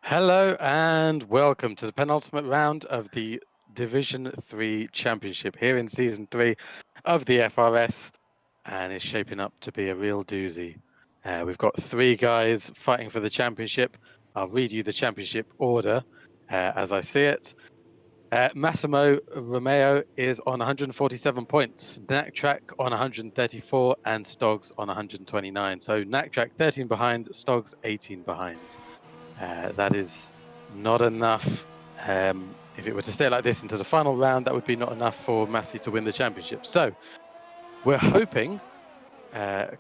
Hello and welcome to the penultimate round of the Division 3 Championship here in Season 3 of the FRS, and it's shaping up to be a real doozy. We've got three guys fighting for the championship. I'll read you the championship order as I see it. Massimo Romeo is on 147 points, Naktrack on 134 and Stogs on 129. So Naktrack 13 behind, Stogs 18 behind. That is not enough. If it were to stay like this into the final round, that would be not enough for Massey to win the championship. So we're hoping,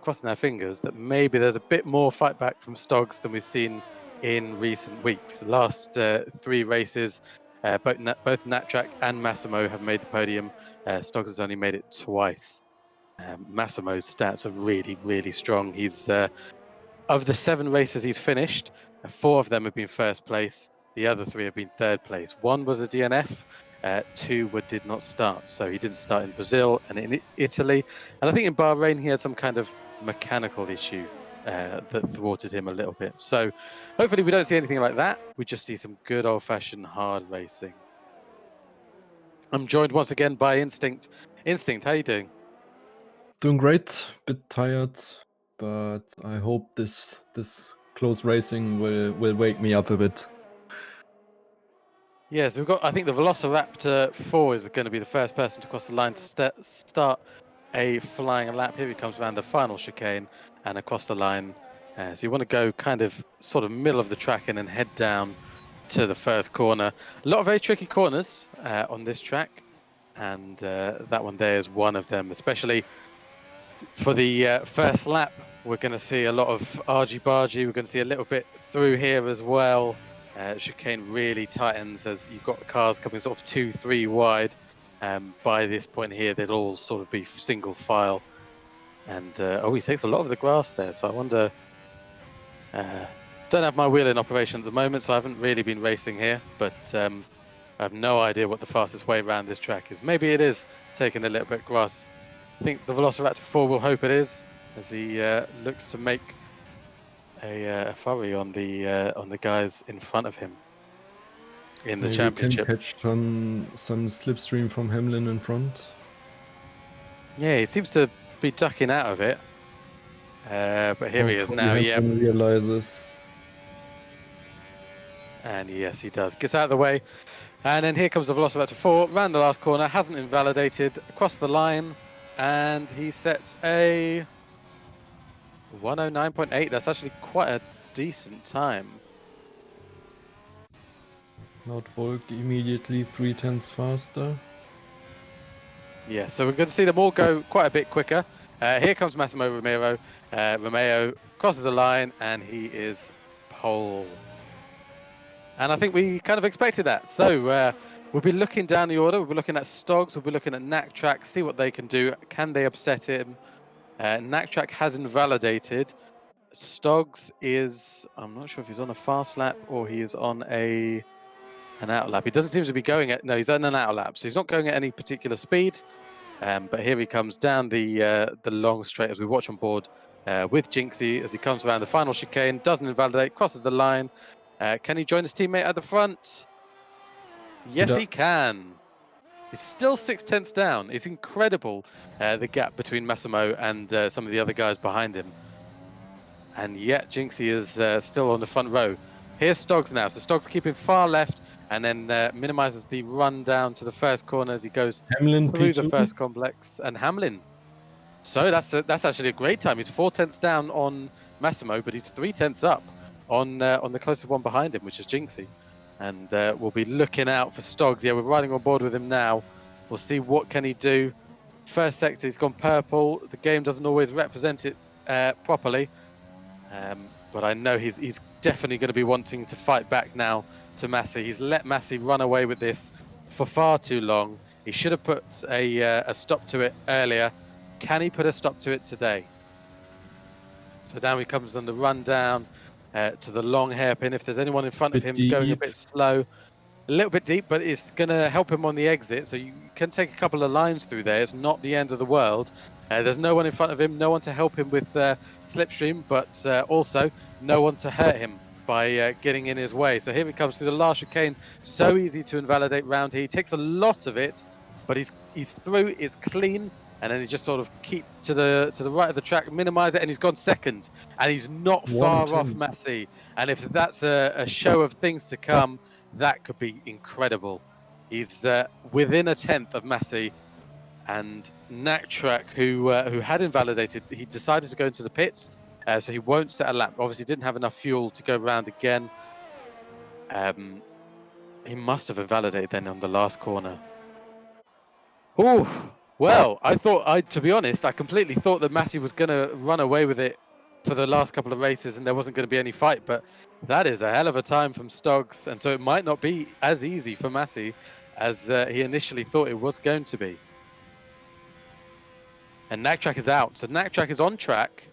crossing our fingers, that maybe there's a bit more fight back from Stogs than we've seen in recent weeks. The last three races, both Nattrack and Massimo have made the podium. Stogs has only made it twice. Massimo's stats are really, really strong. He's of the 7 races he's finished, 4 of them have been first place. The other 3 have been third place. 1 was a DNF, 2 did not start. So he didn't start in Brazil and in Italy. And I think in Bahrain, he had some kind of mechanical issue that thwarted him a little bit. So hopefully we don't see anything like that. We just see some good old-fashioned hard racing. I'm joined once again by Instinct. Instinct, how are you doing? Doing great, bit tired, but I hope this close racing will wake me up a bit. Yeah, so we've got, I think the Velociraptor 4 is going to be the first person to cross the line to start a flying lap. Here he comes around the final chicane and across the line. So you want to go kind of sort of middle of the track and then head down to the first corner. A lot of very tricky corners on this track. And that one there is one of them, especially for the first lap. We're going to see a lot of argy-bargy. We're going to see a little bit through here as well. Chicane really tightens as you've got cars coming sort of 2-3 wide. By this point here, they'll all sort of be single file. And he takes a lot of the grass there. So I wonder. Don't have my wheel in operation at the moment, so I haven't really been racing here. But I have no idea what the fastest way around this track is. Maybe it is taking a little bit of grass. I think the Velociraptor 4 will hope it is, as he looks to make a flurry on the guys in front of him in the Maybe championship. Can catch some slipstream from Hamlin in front. Yeah, he seems to be ducking out of it. But here he is now. Yeah, realizes. And yes, he does. Gets out of the way. And then here comes the Velociraptor 4, round the last corner, hasn't invalidated, across the line, and he sets a 109.8. That's actually quite a decent time. Loud Volk immediately 0.3 faster. Yeah, so we're going to see them all go quite a bit quicker. Here comes Massimo Romeo. Romeo crosses the line, and he is pole. And I think we kind of expected that. So we'll be looking down the order. We'll be looking at Stogs. We'll be looking at Naktrack, see what they can do. Can they upset him? Naktrack has invalidated. Stogs is, I'm not sure if he's on a fast lap or he is on a An out lap. He doesn't seem to be going at... No, he's on an out lap, so he's not going at any particular speed. But here he comes down the long straight as we watch on board with Jinxie as he comes around the final chicane, doesn't invalidate, crosses the line. Can he join his teammate at the front? Yes, he can. He's still 6/10 down. It's incredible, the gap between Massimo and some of the other guys behind him. And yet Jinxie is still on the front row. Here's Stoggs now. So Stoggs keeping far left and then minimizes the run down to the first corner as he goes Hamlin through the P2. first complex. And Hamlin. So that's actually a great time. He's 4/10 down on Massimo, but he's 3/10 up on the closest one behind him, which is Jinxie. And we'll be looking out for Stoggs. Yeah, we're riding on board with him now. We'll see what can he do. First sector, he's gone purple. The game doesn't always represent it properly. But I know he's definitely going to be wanting to fight back now to Massey. He's let Massey run away with this for far too long. He should have put a stop to it earlier. Can he put a stop to it today? So down he comes on the run down to the long hairpin. If there's anyone in front of him going a bit slow, a little bit deep, but it's going to help him on the exit. So you can take a couple of lines through there. It's not the end of the world. There's no one in front of him, no one to help him with slipstream, but also no one to hurt him by getting in his way. So here he comes through the last chicane. So easy to invalidate round here. He takes a lot of it, but he's through. It's clean, and then he just sort of keep to the right of the track, minimize it, and he's gone second. And he's not far off Massey. And if that's a show of things to come, that could be incredible. He's within a tenth of Massey, and Naktrak, who had invalidated, he decided to go into the pits, so he won't set a lap. Obviously, didn't have enough fuel to go round again. He must have invalidated then on the last corner. Oh, well, to be honest, I completely thought that Massey was going to run away with it for the last couple of races and there wasn't going to be any fight, but that is a hell of a time from Stoggs, and so it might not be as easy for Massey as he initially thought it was going to be. And Naktrak is out, so Naktrak is on track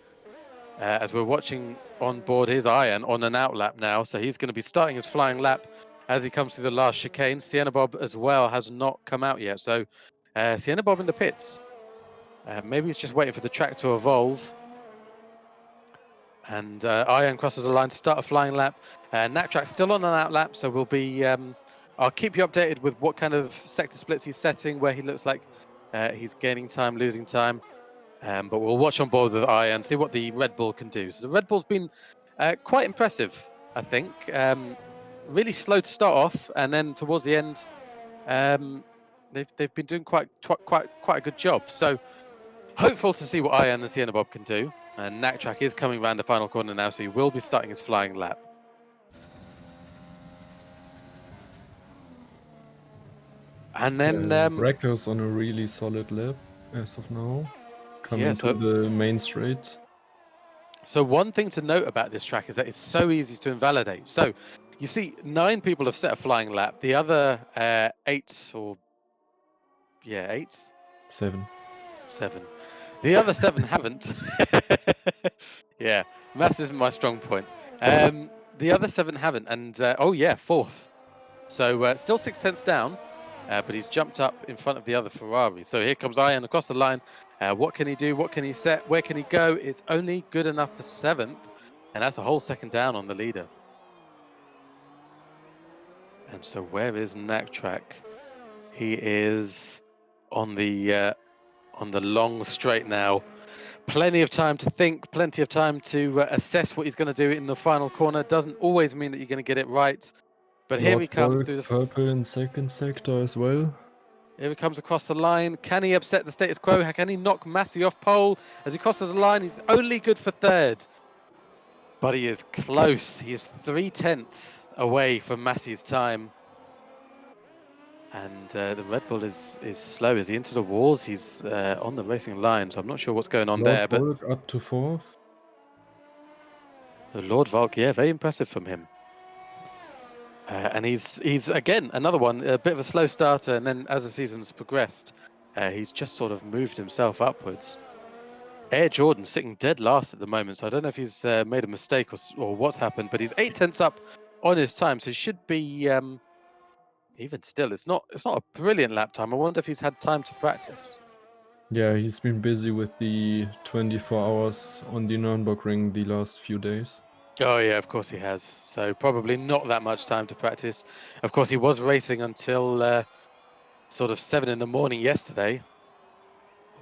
as we're watching on board his iron on an out lap now, so he's going to be starting his flying lap as he comes through the last chicane. Sienna Bob as well has not come out yet, so Sienna Bob in the pits. Maybe he's just waiting for the track to evolve. And Iron crosses the line to start a flying lap. Naktrak's still on an out lap, so we'll be... I'll keep you updated with what kind of sector splits he's setting, where he looks like he's gaining time, losing time. But we'll watch on board with Iron, see what the Red Bull can do. So the Red Bull's been quite impressive, I think. Really slow to start off, and then towards the end, they've been doing quite a good job. So hopeful to see what Iron and Sienna Bob can do. And Naktrak is coming around the final corner now, so he will be starting his flying lap. And then Wrecker's on a really solid lap as of now, coming to the main straight. So one thing to note about this track is that it's so easy to invalidate. So you see 9 people have set a flying lap. The other 7. The other 7 haven't. Yeah, maths isn't my strong point. The other 7 haven't, and fourth. So still 6/10 down, but he's jumped up in front of the other Ferrari. So here comes Iron across the line. What can he do? What can he set? Where can he go? It's only good enough for 7th, and that's a whole second down on the leader. And so where is Naktrak? He is on the long straight now. Plenty of time to think, plenty of time to assess what he's going to do in the final corner. Doesn't always mean that you're going to get it right. But here he comes through the purple in second sector as well. Here he comes across the line. Can he upset the status quo? Can he knock Massey off pole? As he crosses the line, he's only good for 3rd. But he is close. He is 3/10 away from Massey's time. And the Red Bull is slow. Is he into the walls? He's on the racing line, so I'm not sure what's going on there. But Volk up to 4th. The Lord Volk, yeah, very impressive from him. And he's again another one, a bit of a slow starter, and then as the season's progressed, he's just sort of moved himself upwards. Air Jordan sitting dead last at the moment, so I don't know if he's made a mistake or what's happened, but he's 8/10 up on his time, so he should be even still, it's not a brilliant lap time. I wonder if he's had time to practice. Yeah, he's been busy with the 24 hours on the Nürburgring the last few days. Oh yeah, of course he has. So probably not that much time to practice. Of course, he was racing until sort of 7 in the morning yesterday.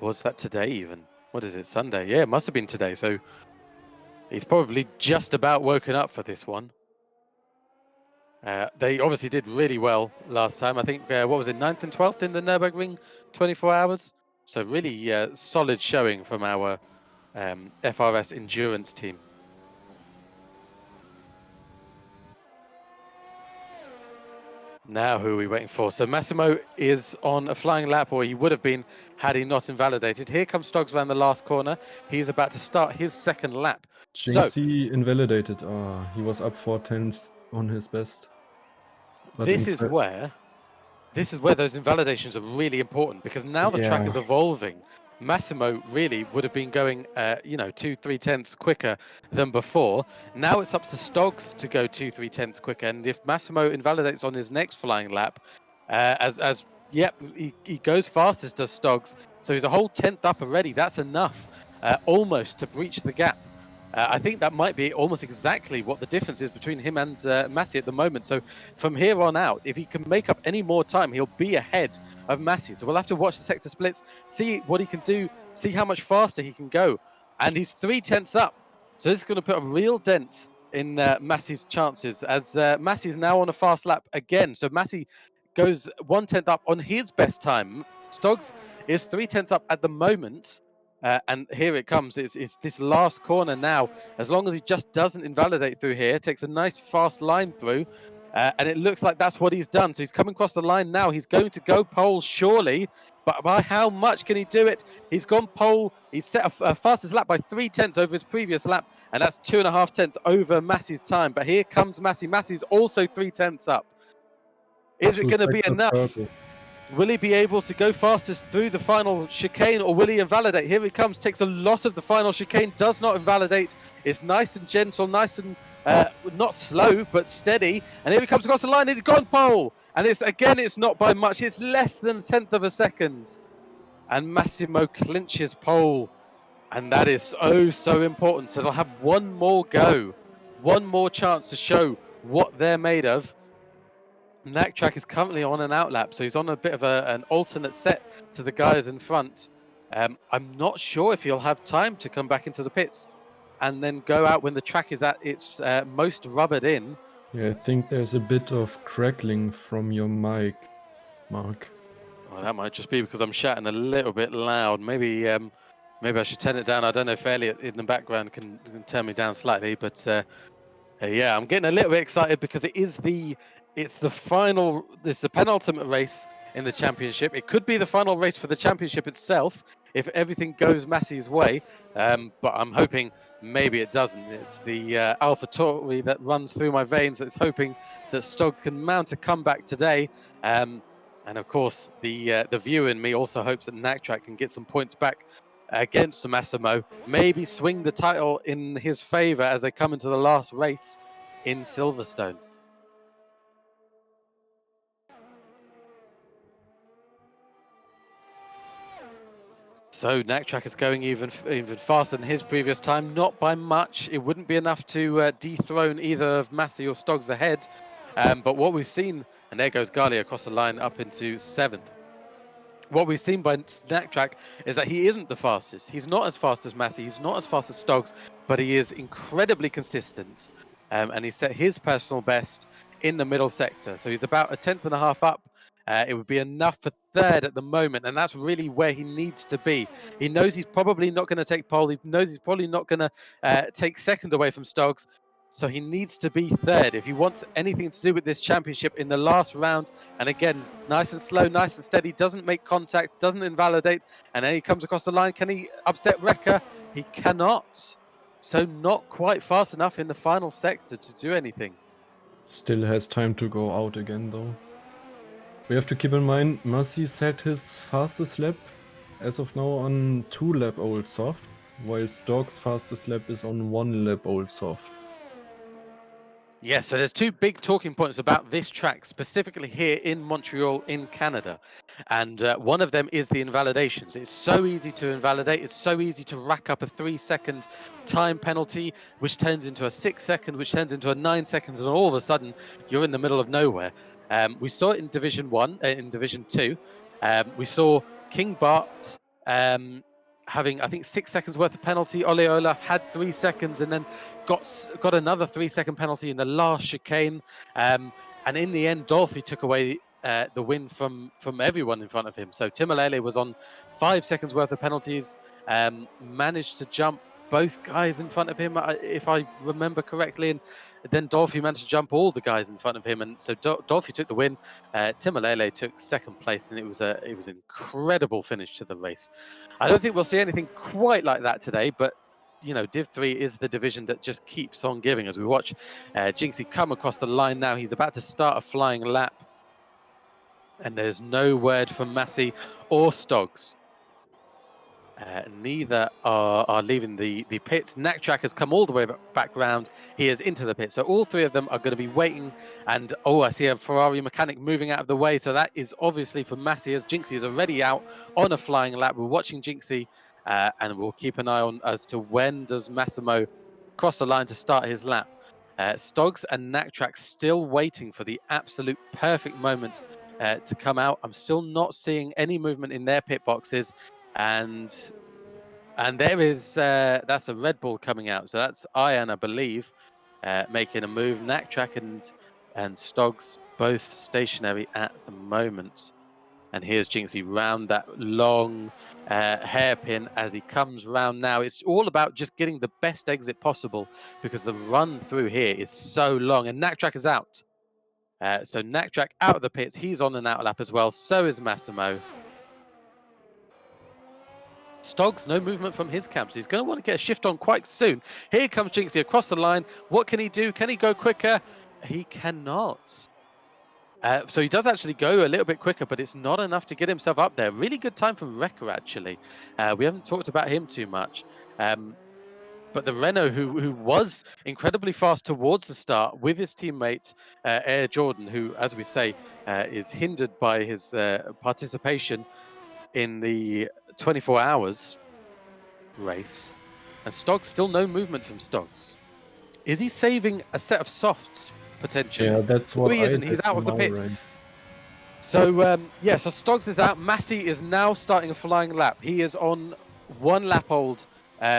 Or was that today even? What is it? Sunday? Yeah, it must have been today. So he's probably just about woken up for this one. They obviously did really well last time. I think what was it, 9th and 12th in the Nürburgring 24 hours. So really solid showing from our FRS endurance team. Now, who are we waiting for? So Massimo is on a flying lap, or he would have been had he not invalidated. Here comes Stoggs around the last corner. He's about to start his second lap. So Jinxie invalidated. He was up 4 tenths on his best. But this is where this is where those invalidations are really important, because now the track yeah, is evolving. Massimo really would have been going, 2-3 tenths quicker than before. Now it's up to Stoggs to go 2-3 tenths quicker. And if Massimo invalidates on his next flying lap, as yep, he goes fastest as Stoggs. So he's a whole tenth up already. That's enough, almost to breach the gap. I think that might be almost exactly what the difference is between him and Massey at the moment. So from here on out, if he can make up any more time, he'll be ahead of Massey. So we'll have to watch the sector splits, see what he can do, see how much faster he can go. And he's 3 tenths up. So this is going to put a real dent in Massey's chances, as Massey's now on a fast lap again. So Massey goes 1 tenth up on his best time. Stoggs is 3 tenths up at the moment. And here it comes. It's this last corner now. As long as he just doesn't invalidate through here, takes a nice fast line through. And it looks like that's what he's done. So he's coming across the line now. He's going to go pole, surely. But by how much can he do it? He's gone pole. He's set a fastest lap by 3 tenths over his previous lap. And that's 2.5 tenths over Massey's time. But here comes Massey. Massey's also 3 tenths up. Is it two going to be sectors enough? purple. Will he be able to go fastest through the final chicane, or will he invalidate? Here he comes, takes a lot of the final chicane, does not invalidate. It's nice and gentle, nice and not slow, but steady. And here he comes across the line, he's gone pole. And it's not by much, it's less than a tenth of a second. And Massimo clinches pole. And that is so important. So they'll have one more go, one more chance to show what they're made of. Track is currently on an outlap, so he's on a bit of an alternate set to the guys in front. I'm not sure if he'll have time to come back into the pits and then go out when the track is at its most rubbered in. Yeah, I think there's a bit of crackling from your mic, Mark. Well, that might just be because I'm shouting a little bit loud. Maybe I should turn it down. I don't know if Elliot in the background can turn me down slightly, but yeah, I'm getting a little bit excited because it's the penultimate race in the championship. It could be the final race for the championship itself if everything goes Massey's way, but I'm hoping maybe it doesn't. It's the Alpha Tauri that runs through my veins that's hoping that Stoggs can mount a comeback today. And of course, the viewer in me also hopes that Track can get some points back against Massimo, maybe swing the title in his favour as they come into the last race in Silverstone. So Track is going even faster than his previous time, not by much. It wouldn't be enough to dethrone either of Massey or Stoggs ahead. But what we've seen, and there goes Gali across the line up into 7th. What we've seen by Track is that he isn't the fastest. He's not as fast as Massey. He's not as fast as Stoggs, but he is incredibly consistent. And he set his personal best in the middle sector. So he's about a tenth and a half up. It would be enough for third at the moment. And that's really where he needs to be. He knows he's probably not going to take pole. He knows he's probably not going to take second away from Stoggs. So he needs to be third if he wants anything to do with this championship in the last round. And again, nice and slow, nice and steady, doesn't make contact, doesn't invalidate. And then he comes across the line. Can he upset Wrecker? He cannot. So not quite fast enough in the final sector to do anything. Still has time to go out again, though. We have to keep in mind, Massey set his fastest lap as of now on 2 lap old soft, while Stoggs' fastest lap is on 1 lap old soft. Yeah, so there's two big talking points about this track, specifically here in Montreal, in Canada. And one of them is the invalidations. It's so easy to invalidate. It's so easy to rack up a 3-second time penalty, which turns into a 6-second, which turns into a 9 seconds. And all of a sudden, you're in the middle of nowhere. We saw it in Division 1, in Division 2. We saw King Bart having, I think, 6 seconds worth of penalty. Ole Olaf had 3 seconds and then got another 3-second penalty in the last chicane. And in the end, Dolphy took away the win from everyone in front of him. So Timalele was on 5 seconds worth of penalties, managed to jump both guys in front of him, if I remember correctly, and then Dolphy managed to jump all the guys in front of him, and so Dolphy took the win. Timalele took second place, and it was an incredible finish to the race. I don't think we'll see anything quite like that today, but Div 3 is the division that just keeps on giving. As we watch Jinxie come across the line now, he's about to start a flying lap, and there's no word from Massey or Stoggs. Neither are leaving the pits. Naktrack has come all the way back round. He is into the pit. So all three of them are going to be waiting. And I see a Ferrari mechanic moving out of the way. So that is obviously for Massey, as Jinxie is already out on a flying lap. We're watching Jinxie, and we'll keep an eye on as to when does Massimo cross the line to start his lap. Stoggs and Naktrack still waiting for the absolute perfect moment to come out. I'm still not seeing any movement in their pit boxes. And there is that's a Red Bull coming out. So that's Ian, I believe, making a move. Naktrack and Stoggs both stationary at the moment. And here's Jinxie round that long hairpin as he comes round now. It's all about just getting the best exit possible because the run through here is so long. And Naktrack is out. So Naktrack out of the pits. He's on an out lap as well. So is Massimo. Stoggs, no movement from his camp, so he's going to want to get a shift on quite soon. Here comes Jinxie across the line. What can he do? Can he go quicker? He cannot. So he does actually go a little bit quicker, but it's not enough to get himself up there. Really good time from Wrecker, actually. We haven't talked about him too much. But the Renault, who was incredibly fast towards the start with his teammate Air Jordan, who, as we say, is hindered by his participation in the 24 hours race, and Stoggs, still no movement from Stoggs. Is he saving a set of softs Yeah, potentially? that's No, what he I isn't. He's did out in of the my pits. rank. So so Stoggs is out. Massey is now starting a flying lap. He is on 1 lap old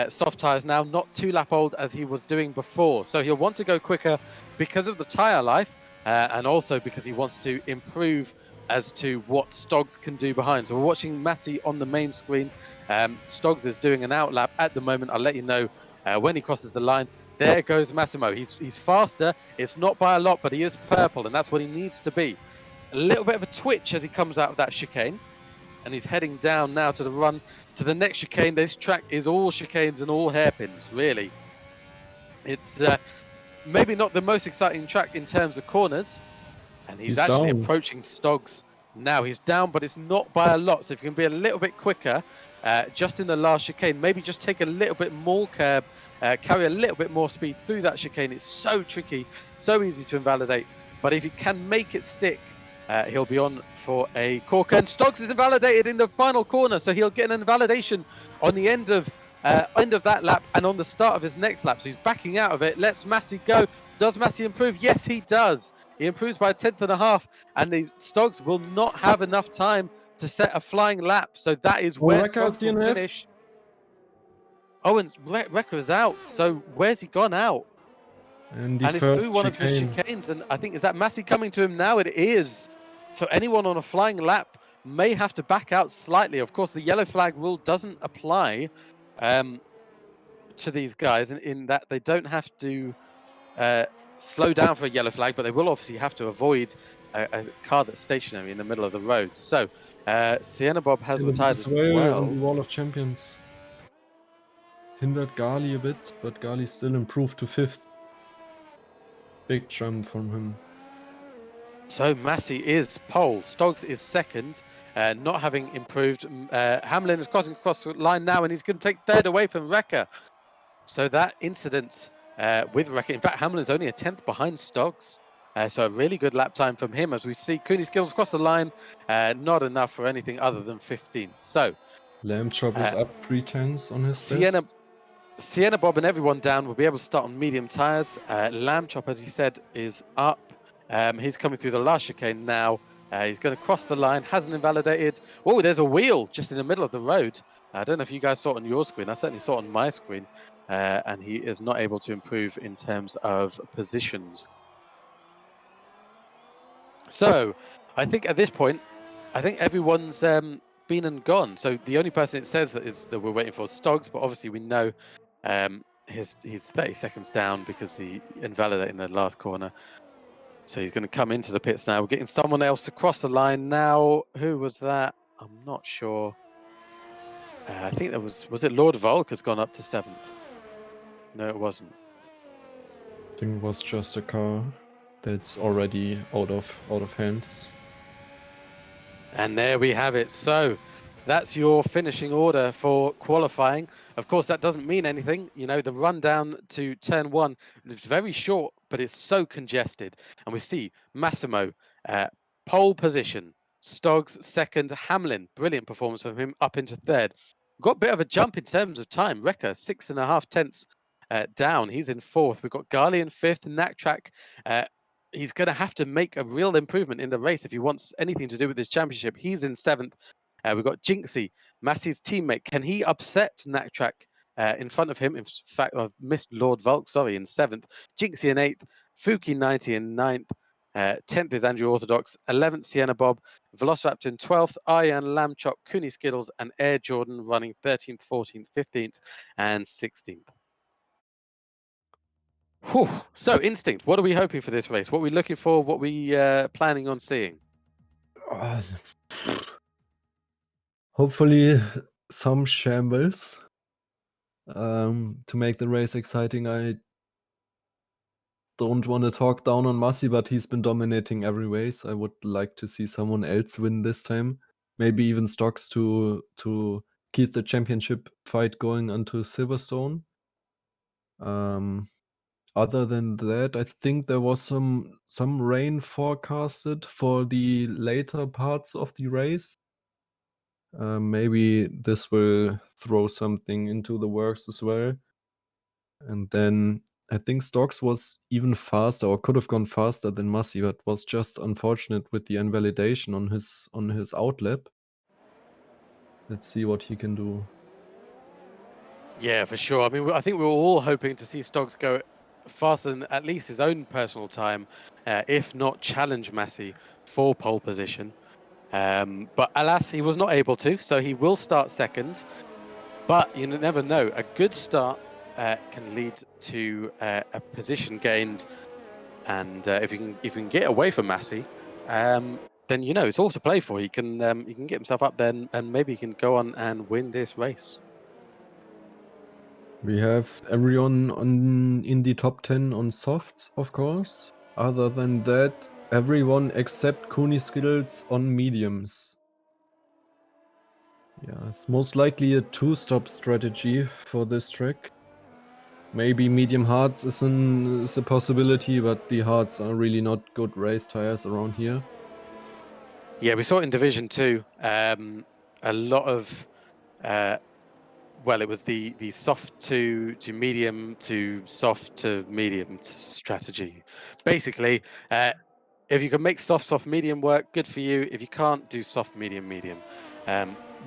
soft tires now, not 2 lap old as he was doing before. So he'll want to go quicker because of the tire life, and also because he wants to improve as to what Stoggs can do behind. So we're watching Massey on the main screen. Stoggs is doing an out lap at the moment. I'll let you know when he crosses the line. There goes Massimo. He's faster. It's not by a lot, but he is purple, and that's what he needs to be. A little bit of a twitch as he comes out of that chicane, and he's heading down now to the run to the next chicane. This track is all chicanes and all hairpins, really. It's maybe not the most exciting track in terms of corners, and he's He's actually down. approaching Stoggs now. He's down, but it's not by a lot. So if you can be a little bit quicker, just in the last chicane, maybe just take a little bit more curb, carry a little bit more speed through that chicane. It's so tricky, so easy to invalidate. But if he can make it stick, he'll be on for a corker. And Stoggs is invalidated in the final corner, so he'll get an invalidation on the end of that lap and on the start of his next lap. So he's backing out of it. Lets Massey go. Does Massey improve? Yes, he does. He improves by 1/10.5, and these Stoggs will not have enough time to set a flying lap. So that is Oh, where Wrecker has Stoggs will DNF. finish. Oh, and Wrecker is out. So where's he gone out? And the And it's through first one of the chicane. chicanes. And I think, is that Massey coming to him now? It is. So anyone on a flying lap may have to back out slightly. Of course, the yellow flag rule doesn't apply to these guys in that they don't have to uh, slow down for a yellow flag, but they will obviously have to avoid a car that's stationary in the middle of the road. So Sienna Bob has Cinnabon retired as as well on the well. Wall of Champions. Hindered Gali a bit, but Gali still improved to 5th. Big jump from him. So Massey is pole. Stoggs is second, not having improved. Hamlin is crossing across the line now, and he's going to take third away from Wrecker. So that incident with record. In fact, Hamlin's only a 10th behind Stoggs. So a really good lap time from him as we see Cooney Skills across the line. Not enough for anything other than 15th. So Lamb Chop is uh, up 3 tenths on his Sienna best. Sienna Bob and everyone down will be able to start on medium tyres. Lamb Chop, as you said, is up. He's coming through the last chicane now. He's going to cross the line, hasn't invalidated. Oh, there's a wheel just in the middle of the road. I don't know if you guys saw it on your screen. I certainly saw it on my screen. And he is not able to improve in terms of positions. So I think at this point, I think everyone's been and gone. So the only person it says that we're waiting for is Stoggs, but obviously we know he's 30 seconds down because he invalidated in the last corner. So he's going to come into the pits now. We're getting someone else to cross the line now. Who was that? I'm not sure. I think that was it Lord Volk has gone up to 7th? No, it wasn't. I think it was just a car that's already out of hands. And there we have it. So that's your finishing order for qualifying. Of course, that doesn't mean anything. You know, the run down to turn 1 is very short, but it's so congested. And we see Massimo, pole position, Stoggs 2nd, Hamlin, brilliant performance from him, up into 3rd. Got a bit of a jump in terms of time. Wrecker, 6.5 tenths down. He's in 4th. We've got Garley in 5th, Naktrack he's going to have to make a real improvement in the race if he wants anything to do with this championship. He's in 7th. We've got Jinxie, Massey's teammate. Can he upset Naktrack in front of him? In fact, I've missed Lord Volk, sorry, in 7th. Jinxie in 8th. Fuki 90 in 9th. 10th is Andrew Orthodox. 11th, Sienna Bob. Velociraptor in 12th. Aryan, Lamchop, Cooney Skittles, and Air Jordan running 13th, 14th, 15th, and 16th. Whew. So, Instinct, what are we hoping for this race? What are we looking for? What are we planning on seeing? Ah, hopefully some shambles to make the race exciting. I don't want to talk down on Masi, but he's been dominating every race. I would like to see someone else win this time. Maybe even Stocks to keep the championship fight going until Silverstone. Other than that, I think there was some rain forecasted for the later parts of the race. Maybe this will throw something into the works as well. And then I think Stocks was even faster or could have gone faster than Masi, but was just unfortunate with the invalidation on his outlap. Let's see what he can do. Yeah, for sure. I mean, I think we were all hoping to see Stoggs go faster than at least his own personal time, if not challenge Massey for pole position. But alas, he was not able to, so he will start 2nd. But you never know. A good start can lead to a position gained. And if you can get away from Massey, then it's all to play for. He can get himself up there, and maybe he can go on and win this race. We have everyone in the top 10 on softs, of course. Other than that, everyone except Cooney Skittles on mediums. Yeah, it's most likely a 2-stop strategy for this track. Maybe medium hards is a possibility, but the hards are really not good race tires around here. Yeah, we saw it in Division 2. A lot of it was the soft to medium to soft to medium strategy. Basically, if you can make soft medium work, good for you. If you can't, do soft medium.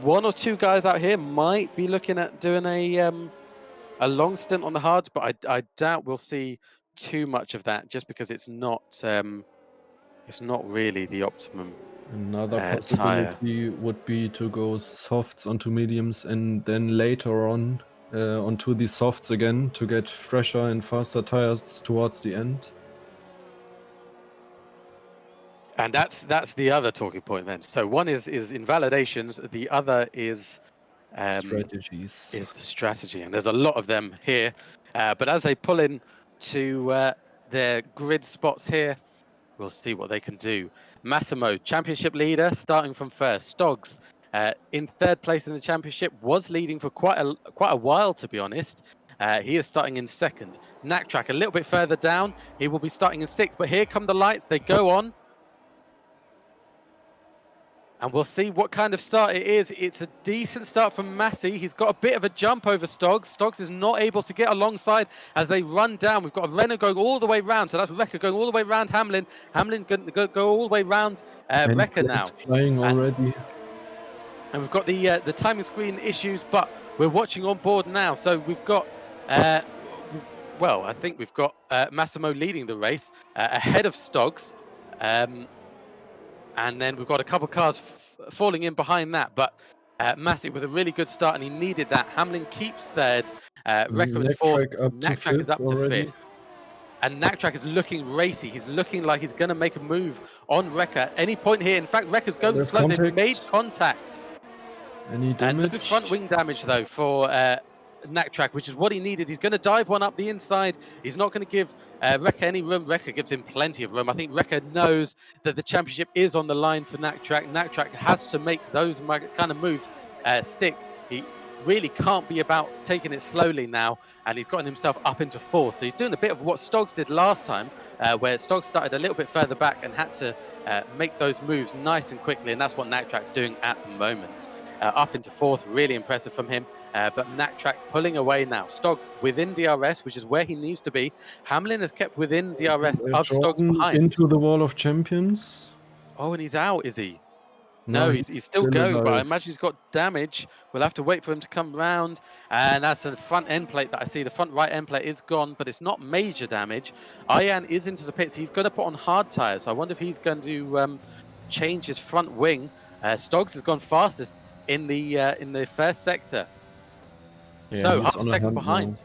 One or two guys out here might be looking at doing a long stint on the hards, but I doubt we'll see too much of that, just because it's not really the optimum Another tire. possibility would be to go softs onto mediums and then later on onto the softs again to get fresher and faster tires towards the end. And that's the other talking point then. So one is invalidations, the other Strategies. is the strategy, and there's a lot of them here. But as they pull in to their grid spots here, we'll see what they can do. Massimo, championship leader, starting from first. Stoggs, in 3rd place in the championship, was leading for quite a while, to be honest. He is starting in second. Naktrack a little bit further down. He will be starting in sixth. But here come the lights. They go on. And we'll see what kind of start it is. It's a decent start from Massey. He's got a bit of a jump over Stoggs. Stoggs is not able to get alongside as they run down. We've got Renner going all the way round. So that's Wrecker going all the way round Hamlin. Hamlin going to go all the way round Many Wrecker planes now. flying And already. we've got the timing screen issues, but we're watching on board now. So we've got, I think we've got Massimo leading the race ahead of Stoggs. And then we've got a couple of cars falling in behind that. But Massey with a really good start, and he needed that. Hamlin keeps third, Wrecker in fourth. Naktrack up to Naktrack is fifth up to already. fifth. And Naktrack is looking racy. He's looking like he's going to make a move on Wrecker any point here. In fact, Wrecker's going There's slow. They've contact. made contact. Any No damage? front wing damage, though, for Naktrack, which is what he needed. He's going to dive one up the inside. He's not going to give Wrecker any room. Wrecker gives him plenty of room. I think Wrecker knows that the championship is on the line for Naktrack. Naktrack has to make those kind of moves stick. He really can't be about taking it slowly now, and he's gotten himself up into fourth. So he's doing a bit of what Stoggs did last time, where Stoggs started a little bit further back and had to make those moves nice and quickly, and that's what Naktrack's doing at the moment. Up into fourth, really impressive from him. But Naktrack pulling away now. Stoggs within DRS, which is where he needs to be. Hamlin has kept within DRS of Stoggs Jordan behind. into the wall of champions. Oh, and he's out, is he? No, No, he's he's still still going, but I alive. imagine he's got damage. We'll have to wait for him to come round. And that's the front end plate that I see. The front right end plate is gone, but it's not major damage. Ian is into the pits. He's going to put on hard tyres. So I wonder if he's going to change his front wing. Stoggs has gone fastest in the first sector. Yeah, So he's half a on a second hunt now. behind.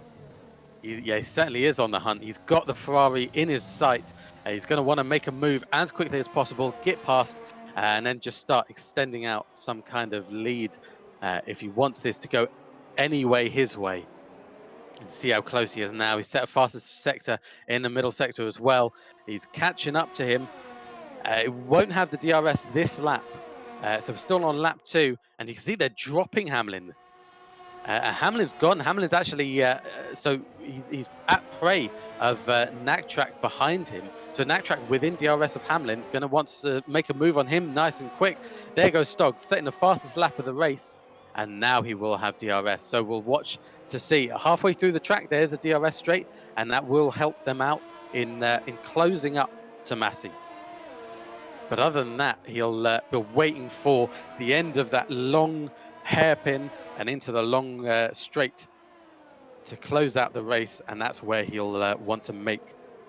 He certainly is on the hunt. He's got the Ferrari in his sight. He's going to want to make a move as quickly as possible, get past, and then just start extending out some kind of lead if he wants this to go any way his way. And see how close he is now. He's set a fastest sector in the middle sector as well. He's catching up to him. It won't have the DRS this lap. So we're still on lap 2, and you can see they're dropping Hamlin. Hamlin's gone. Hamlin's actually so he's at prey of Naktrack behind him. So Naktrack within DRS of Hamlin's going to want to make a move on him nice and quick. There goes Stoggs setting the fastest lap of the race, and now he will have DRS. So we'll watch to see. Halfway through the track, there's a DRS straight, and that will help them out in closing up to Massey. But other than that, he'll be waiting for the end of that long hairpin and into the long straight to close out the race, and that's where he'll want to make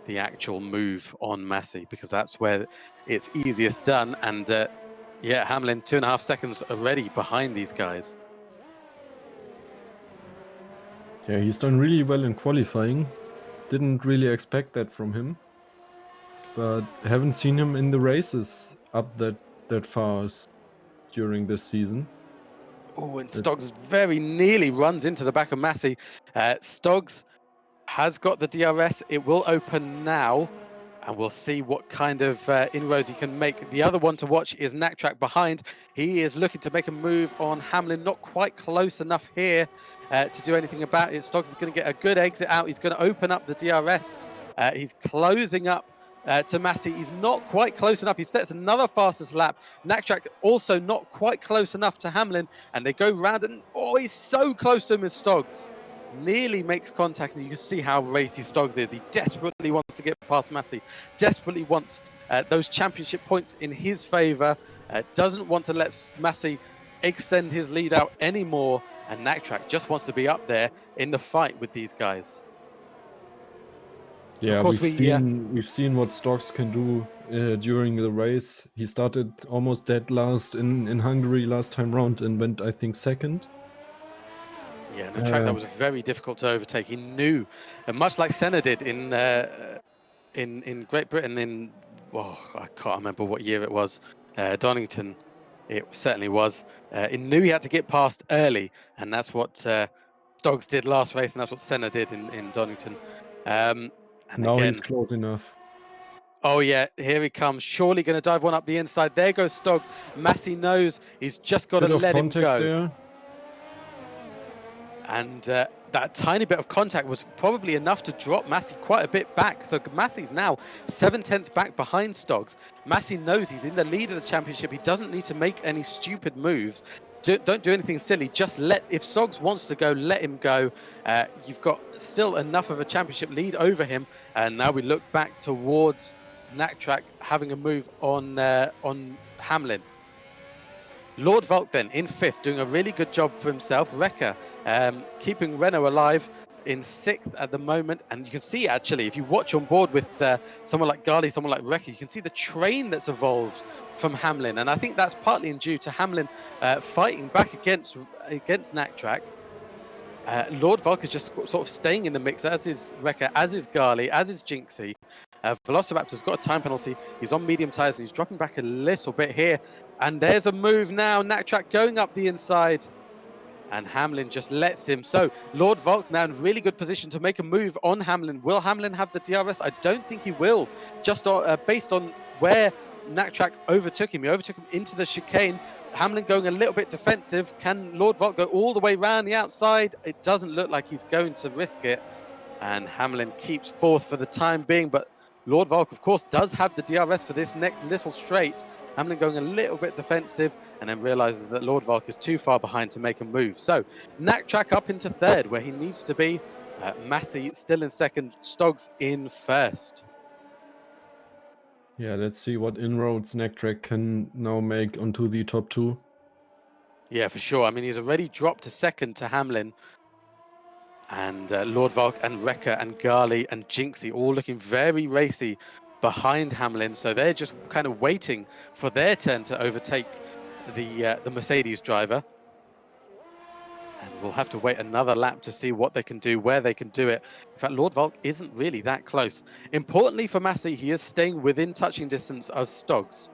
the actual move on Massey, because that's where it's easiest done. And yeah, Hamlin 2.5 seconds already behind these guys. Yeah, he's done really well in qualifying. Didn't really expect that from him, but haven't seen him in the races up that fast during this season. Oh, and Stoggs very nearly runs into the back of Massey. Stoggs has got the DRS. It will open now, and we'll see what kind of inroads he can make. The other one to watch is Naktrack behind. He is looking to make a move on Hamlin, not quite close enough here to do anything about it. Stoggs is going to get a good exit out. He's going to open up the DRS. He's closing up to Massey. He's not quite close enough. He sets another fastest lap. Naktrack also not quite close enough to Hamlin, and they go round, and oh, he's so close to him as Stoggs. Nearly makes contact, and you can see how racy Stoggs is. He desperately wants to get past Massey, desperately wants those championship points in his favour, doesn't want to let Massey extend his lead out anymore, and Naktrack just wants to be up there in the fight with these guys. Yeah, of course, we've seen what Stoggs can do during the race. He started almost dead last in Hungary last time round and went, I think, second. Yeah, and a track that was very difficult to overtake. He knew, and much like Senna did in Great Britain I can't remember what year it was, Donington, it certainly was. He knew he had to get past early, and that's what Stoggs did last race, and that's what Senna did in Donington. And now again, he's close enough. oh yeah, here he comes. Surely going to dive one up the inside. There goes Stoggs. Massey knows he's just got to Bit of let him contact go. there. And that tiny bit of contact was probably enough to drop Massey quite a bit back. So Massey's now 7/10 back behind Stoggs. Massey knows he's in the lead of the championship. He doesn't need to make any stupid moves. Don't do anything silly. Just if Stoggs wants to go, let him go. You've got still enough of a championship lead over him. And now we look back towards Naktrack having a move on Hamlin. Lord Volk then in fifth, doing a really good job for himself. Wrecker keeping Renault alive in sixth at the moment. And you can see, actually, if you watch on board with someone like Gali, someone like Wrecker, you can see the train that's evolved from Hamlin. And I think that's partly due to Hamlin fighting back against Naktrack. Lord Volk is just sort of staying in the mix, as is Wrecker, as is Gali, as is Jinxie. Velociraptor's got a time penalty. He's on medium tyres and he's dropping back a little bit here. And there's a move now. Naktrack going up the inside. And Hamlin just lets him. So Lord Volk now in really good position to make a move on Hamlin. Will Hamlin have the DRS? I don't think he will. Just based on where Naktrack overtook him. He overtook him into the chicane. Hamlin going a little bit defensive. Can Lord Volk go all the way around the outside? It doesn't look like he's going to risk it. And Hamlin keeps fourth for the time being. But Lord Volk, of course, does have the DRS for this next little straight. Hamlin going a little bit defensive and then realizes that Lord Volk is too far behind to make a move. So Naktrack up into third where he needs to be. Massey still in second, Stoggs in first. Yeah, let's see what inroads Naktrack can now make onto the top two. Yeah, for sure. I mean, he's already dropped to second to Hamlin. And Lord Volk and Wrecker and Gali and Jinxie all looking very racy behind Hamlin. So they're just kind of waiting for their turn to overtake the Mercedes driver. And we'll have to wait another lap to see what they can do, where they can do it. In fact, Lord Volk isn't really that close. Importantly for Massey, he is staying within touching distance of Stoggs.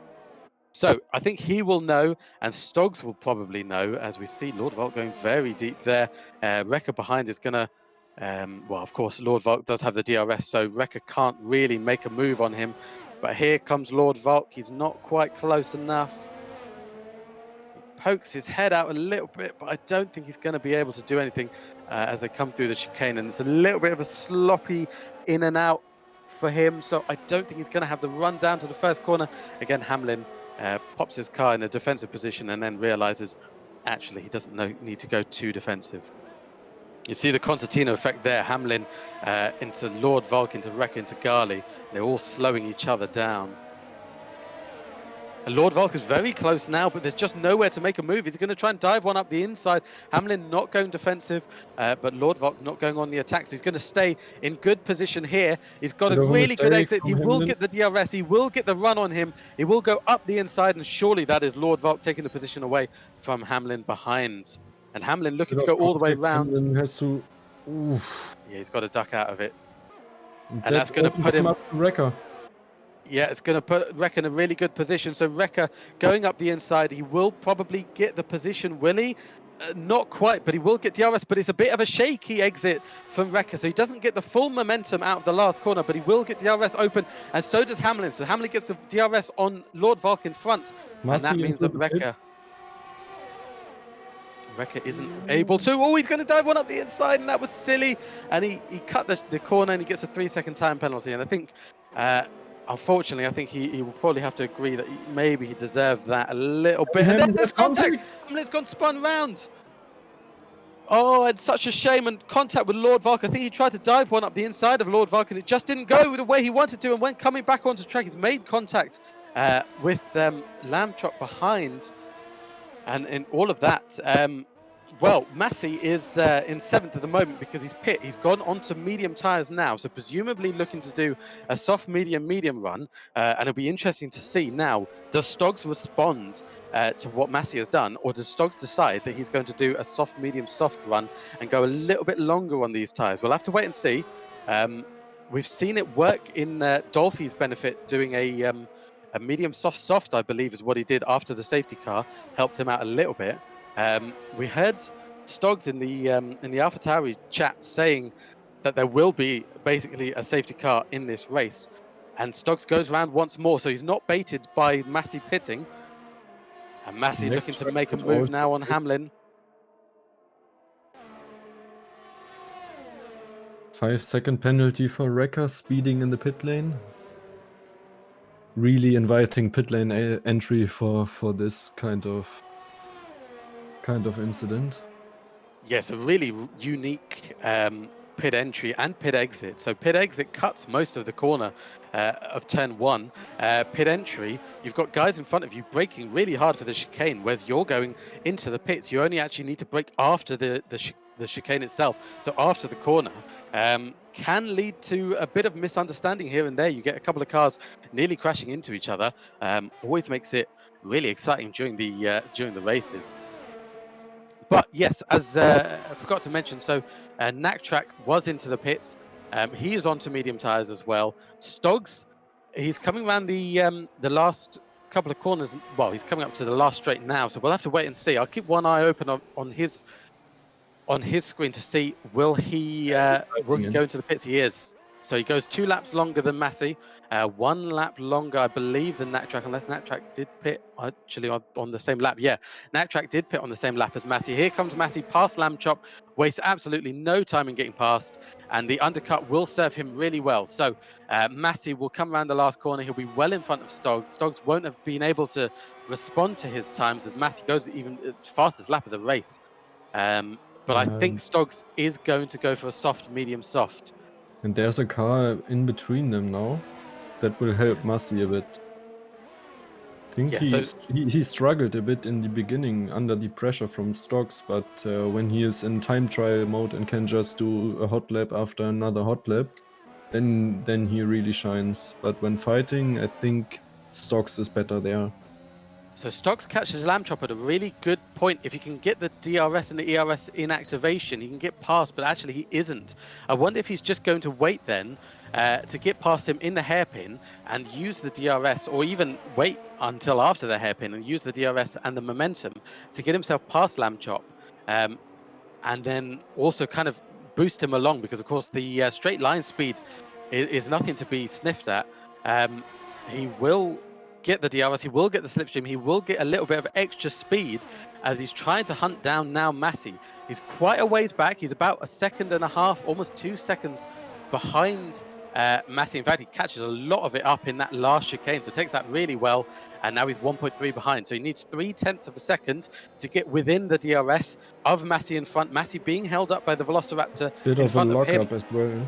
So I think he will know, and Stoggs will probably know, as we see Lord Volk going very deep there. Wrecker behind is going to, well, of course, Lord Volk does have the DRS, so Wrecker can't really make a move on him. But here comes Lord Volk. He's not quite close enough. Pokes his head out a little bit, but I don't think he's going to be able to do anything as they come through the chicane. And it's a little bit of a sloppy in and out for him. So I don't think he's going to have the run down to the first corner. Again, Hamlin pops his car in a defensive position and then realizes actually he doesn't need to go too defensive. You see the concertina effect there. Hamlin into Lord Volk, into Wrecker, into Gali. They're all slowing each other down. And Lord Volk is very close now, but there's just nowhere to make a move. He's going to try and dive one up the inside. Hamlin not going defensive, but Lord Volk not going on the attack. So he's going to stay in good position here. He's got Bit a of a really good mistake exit. from He will Hamlin. get the DRS. He will get the run on him. He will go up the inside, and surely that is Lord Volk taking the position away from Hamlin behind. And Hamlin looking Bit to of go all the way contact. round. Hamlin has to. Oof. Yeah, he's got to duck out of it. And That that's going to opened put him him. up to Wrecker. Yeah, it's going to put Wrecker in a really good position. So Wrecker going up the inside, he will probably get the position, will he? Not quite, but he will get DRS, but it's a bit of a shaky exit from Wrecker. So he doesn't get the full momentum out of the last corner, but he will get DRS open, and so does Hamlin. So Hamlin gets the DRS on Lord Volk in front, and that Massey means into that the pit. Wrecker isn't able to. Oh, he's going to dive one up the inside, and that was silly. And he cut the corner, and he gets a 3-second time penalty. And I think, unfortunately, I think he will probably have to agree that maybe he deserved that a little bit. And Hamlin there's has contact. contact. Hamlin's gone spun round. Oh, it's such a shame. And contact with Lord Volk. I think he tried to dive one up the inside of Lord Volk, and it just didn't go the way he wanted to. And when coming back onto track, he's made contact with Lamb behind. And in all of that, well, Massey is in seventh at the moment because he's pit. He's gone onto medium tyres now, so presumably looking to do a soft, medium run. And it'll be interesting to see now, does Stoggs respond to what Massey has done, or does Stoggs decide that he's going to do a soft, soft run and go a little bit longer on these tyres? We'll have to wait and see. We've seen it work in Dolphy's benefit, doing a medium soft, I believe, is what he did after the safety car, helped him out a little bit. We heard Stoggs in the AlphaTauri chat saying that there will be basically a safety car in this race, and Stoggs goes around once more, so he's not baited by Massey pitting, and Massey looking to Naktrack make a could move also now on pit. Hamlin. 5-second penalty for Wrecker speeding in the pit lane. Really inviting pit lane entry for this kind of incident. Yes, a really unique pit entry and pit exit. So pit exit cuts most of the corner of turn one. Pit entry, you've got guys in front of you braking really hard for the chicane, whereas you're going into the pits. You only actually need to brake after the chicane itself. So after the corner can lead to a bit of misunderstanding here and there. You get a couple of cars nearly crashing into each other. Always makes it really exciting during the races. But yes, as I forgot to mention, so Track was into the pits. He is onto medium tires as well. Stoggs, he's coming around the last couple of corners. Well, he's coming up to the last straight now, so we'll have to wait and see. I'll keep one eye open on his screen to see Yeah, he's will diving he in. go into the pits? He is. So he goes 2 laps longer than Massey, 1 lap longer, I believe, than Track, unless Track did pit actually on the same lap. Yeah, Track did pit on the same lap as Massey. Here comes Massey past Lamb Chop, wastes absolutely no time in getting past, and the undercut will serve him really well. So Massey will come around the last corner. He'll be well in front of Stoggs. Stoggs won't have been able to respond to his times as Massey goes even fastest lap of the race. Um, but I Yeah, think Stoggs is going to go for a soft, medium, soft. and there's a car in between them now that will help Masi a bit. Think Yeah, so he struggled a bit in the beginning under the pressure from Stocks, but when he is in time trial mode and can just do a hot lap after another hot lap, then he really shines. But when fighting, I think Stocks is better there. Stocks catches Lamb Chop at a really good point. If you can get the DRS and the ERS in activation, he can get past, but actually he isn't. I wonder if he's just going to wait then to get past him in the hairpin and use the DRS, or even wait until after the hairpin and use the DRS and the momentum to get himself past Lamb Chop. Um, and then also kind of boost him along, because of course the straight line speed is nothing to be sniffed at. Um, he will get the DRS, he will get the slipstream, he will get a little bit of extra speed as he's trying to hunt down now Massey. He's quite a ways back. He's about a second and a half, almost 2 seconds behind Massey. In fact, he catches a lot of it up in that last chicane, so takes that really well. And now he's 1.3 behind. So he needs 3/10 of a second to get within the DRS of Massey in front. Massey being held up by the Velociraptor Bit in of a front of him. lockup as well. And in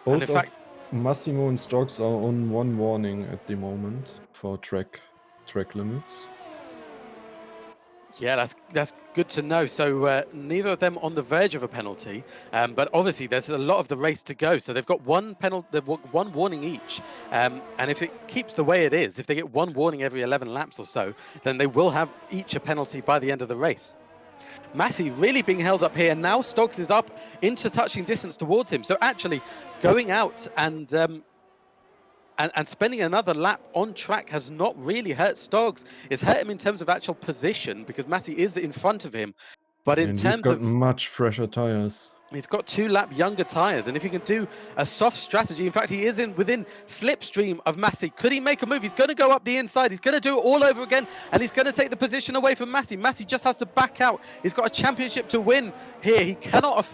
Both of fact, Massimo and Stocks are on one warning at the moment for track limits. yeah, that's good to know. So neither of them on the verge of a penalty, but obviously there's a lot of the race to go. So they've got one penalty, they've got one warning each, and if it keeps the way it is, if they get one warning every 11 laps or so, then they will have each a penalty by the end of the race. Massey really being held up here. Now Stoggs is up into touching distance towards him. So actually going out and spending another lap on track has not really hurt Stoggs. It's hurt him in terms of actual position because Massey is in front of him. But in And he's terms got of, much fresher tires. he's got 2 lap younger tyres, and if he can do a soft strategy, in fact, he is in within slipstream of Massey. Could he make a move? He's going to go up the inside. He's going to do it all over again, and he's going to take the position away from Massey. Massey just has to back out. He's got a championship to win here. He cannot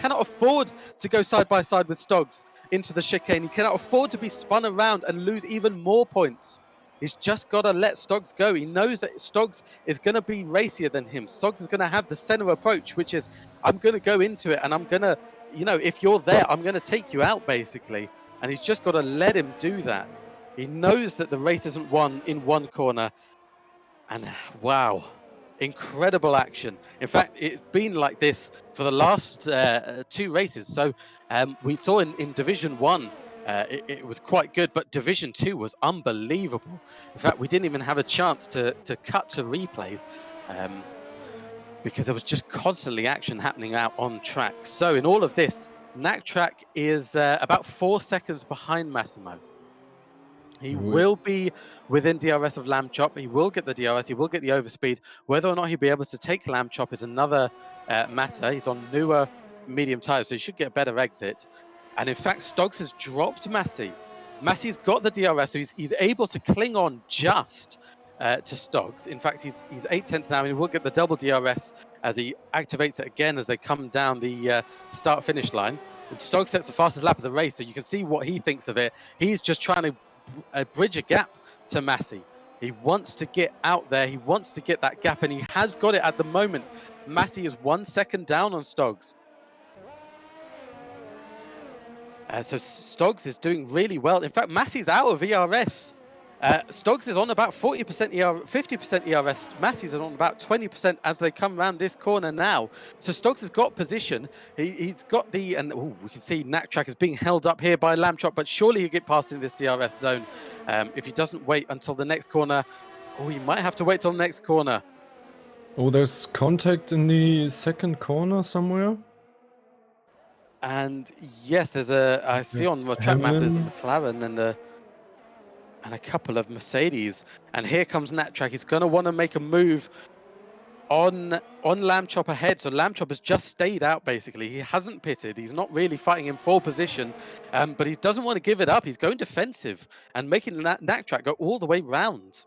afford to go side by side with Stoggs into the chicane. He cannot afford to be spun around and lose even more points. He's just got to let Stoggs go. He knows that Stoggs is going to be racier than him. Stoggs is going to have the center approach, which is, I'm going to go into it and I'm going to, if you're there, I'm going to take you out, basically. And he's just got to let him do that. He knows that the race isn't won in one corner. And wow, incredible action. In fact, it's been like this for the last 2 races. So we saw in Division 1, it was quite good, but Division 2 was unbelievable. In fact, we didn't even have a chance to cut to replays. Um, because there was just constantly action happening out on track. So in all of this, Track is about 4 seconds behind Massimo. He Who- will be within DRS of Lamb Chop. He will get the DRS. He will get the overspeed. Whether or not he'll be able to take Lamb Chop is another matter. He's on newer medium tires, so he should get a better exit. And in fact, Stoggs has dropped Massey. Massey's got the DRS, so he's able to cling on just. to Stoggs. In fact, he's 8 tenths now, and he will get the double DRS as he activates it again as they come down the start finish line. And Stoggs sets the fastest lap of the race, so you can see what he thinks of it. He's just trying to bridge a gap to Massey. He wants to get out there. He wants to get that gap, and he has got it at the moment. Massey is 1 second down on Stoggs. So Stoggs is doing really well. In fact, Massey's out of ERS. Stoggs is on about 40% 50% ERS. Massey's on about 20% as they come around this corner now. So Stoggs has got position. He's got the, and we can see Knack is being held up here by Lamtrop, but surely he'll get past in this DRS zone if he doesn't wait until the next corner. Oh, he might have to wait till the next corner. Oh, there's contact in the second corner somewhere. And yes, I see on That's the track map, there's the Hamlin. McLaren and a couple of Mercedes. And here comes Nattrack. He's going to want to make a move on Lamb Chop ahead. So Lamb Chop has just stayed out, basically. He hasn't pitted. He's not really fighting in full position, but he doesn't want to give it up. He's going defensive and making Nattrack go all the way round.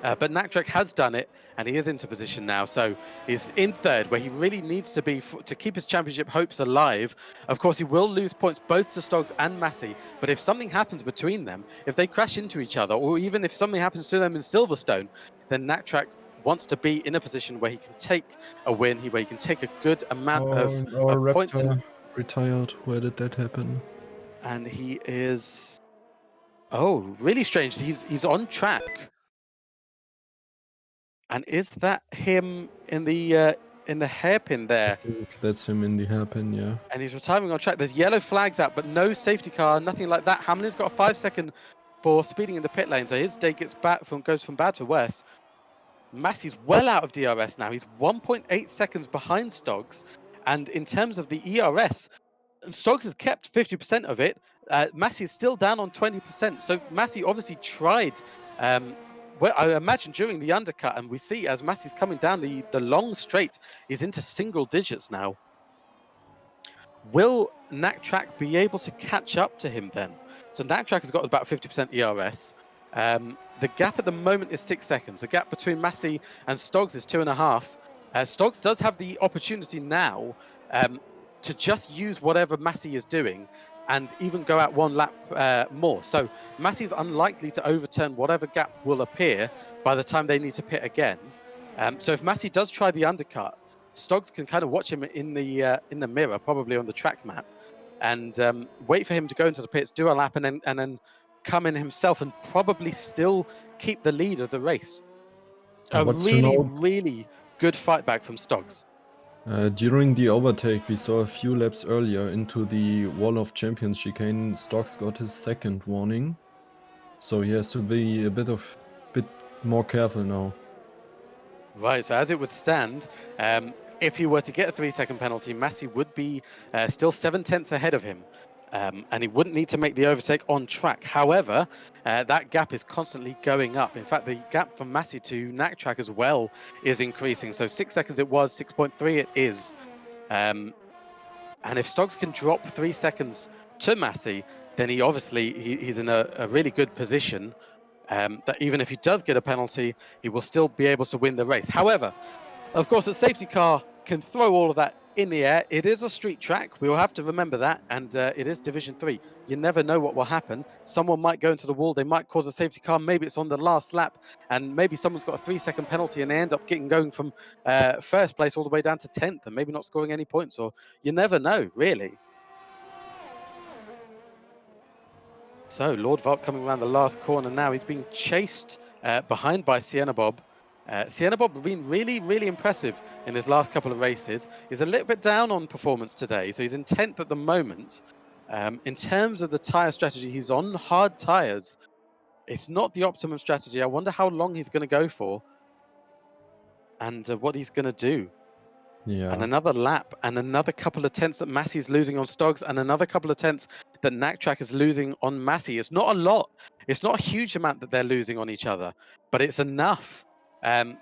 But Naktrek has done it, and he is into position now. So he's in third, where he really needs to be to keep his championship hopes alive. Of course, he will lose points both to Stoggs and Massey. But if something happens between them, if they crash into each other, or even if something happens to them in Silverstone, then Naktrek wants to be in a position where he can take a win, where he can take a good amount Oh, our of points, Raptor retired. Where did that happen? and he is really strange. He's on track. And is that him in the hairpin I there? think that's him in the hairpin, yeah. And he's retiring on track. There's yellow flags out, but no safety car, nothing like that. Hamlin's got a 5 second for speeding in the pit lane, so his day goes from bad to worse. Massey's well out of DRS now. He's 1.8 seconds behind Stoggs. And in terms of the ERS, Stokes has kept 50% of it. Massey is still down on 20%. So Massey obviously tried. Well, I imagine during the undercut, and we see as Massey's coming down the long straight, he's into single digits now. Will Naktrack be able to catch up to him then? So Naktrack has got about 50% ERS. The gap at the moment is 6 seconds. The gap between Massey and Stoggs is 2.5. Stoggs does have the opportunity now to just use whatever Massey is doing and even go out one lap more. So Massey is unlikely to overturn whatever gap will appear by the time they need to pit again. So if Massey does try the undercut, Stoggs can kind of watch him in the mirror, probably on the track map, and wait for him to go into the pits, do a lap, and then come in himself and probably still keep the lead of the race. A What's to really, note, really good fight back from Stoggs. during the overtake, we saw a few laps earlier into the Wall of Champions chicane. Stocks got his second warning, so he has to be a bit more careful now. Right, so as it would stand, if he were to get a 3 second penalty, Massey would be still 7 tenths ahead of him. And he wouldn't need to make the overtake on track. However, that gap is constantly going up. In fact, the gap from Massey to Knack track as well is increasing. So 6 seconds it was, 6.3 it is. And if Stoggs can drop 3 seconds to Massey, then he's in a really good position. That even if he does get a penalty, he will still be able to win the race. However, of course, a safety car can throw all of that in the air. It is a street track. We will have to remember that. And it is Division 3. You never know what will happen. Someone might go into the wall. They might cause a safety car. Maybe it's on the last lap. And maybe someone's got a 3 second penalty and they end up going from first place all the way down to 10th and maybe not scoring any points. Or you never know, really. So Lord Vault coming around the last corner now. He's being chased behind by Sienna Bob. Sienna Bob has been really, really impressive in his last couple of races. He's a little bit down on performance today, so he's in 10th at the moment. In terms of the tyre strategy, he's on hard tyres. It's not the optimum strategy. I wonder how long he's going to go for and what he's going to do. And Yeah. another lap and another couple of tenths that Massey's losing on Stoggs and another couple of tenths that Naktrack is losing on Massey. It's not a lot. It's not a huge amount that they're losing on each other, but it's enough. Um,